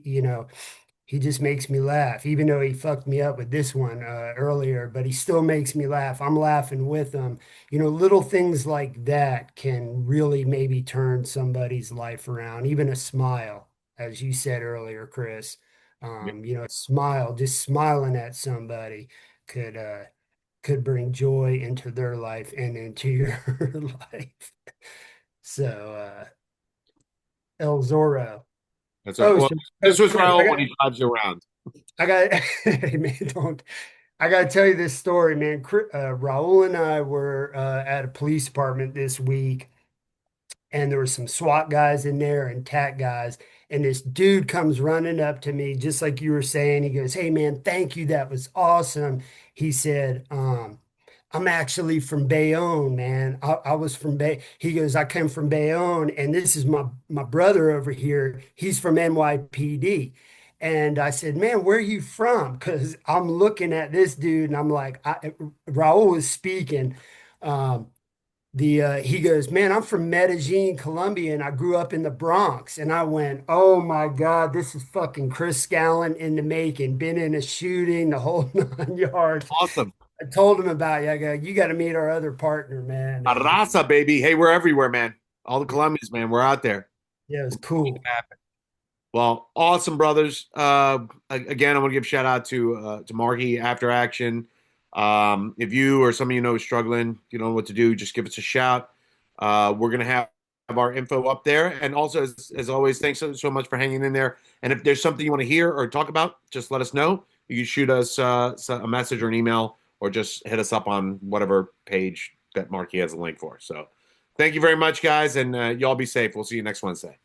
just makes me laugh, even though he fucked me up with this one earlier, but he still makes me laugh. I'm laughing with him. Little things like that can really maybe turn somebody's life around, even a smile, as you said earlier, Chris. A smile, just smiling at somebody could bring joy into their life and into your life. So, El Zorro. that's right. Oh, Well, so, this was Chris, I Raul got when he drives you around. I got, hey man, don't. I got to tell you this story, man. Raul and I were at a police department this week, and there were some SWAT guys in there and TAC guys. And this dude comes running up to me, just like you were saying. He goes, "Hey, man, thank you. That was awesome." He said, "I'm actually from Bayonne, man. I was from Bay." He goes, "I came from Bayonne, and this is my brother over here. He's from NYPD." And I said, "Man, where are you from?" Because I'm looking at this dude, and I'm like, Raul was speaking. Um, he goes, "Man, I'm from Medellin, Colombia, and I grew up in the Bronx." And I went, "Oh my God, this is fucking Chris Scallon in the making. Been in a shooting, the whole 9 yards." Awesome. I told him about you. I go, "You got to meet our other partner, man." And Arrasa, baby. Hey, we're everywhere, man. All the Colombians, man. We're out there. yeah, it was We're making it cool. happen. Well, awesome, brothers. Again, I want to give shout out to Marky After Action. If you or somebody you know is struggling, you don't know what to do, just give us a shout. We're gonna have our info up there, and also as always, thanks so much for hanging in there. And if there's something you want to hear or talk about, just let us know. You can shoot us a message or an email, or just hit us up on whatever page that Marky has a link for. So, thank you very much, guys, and y'all be safe. We'll see you next Wednesday.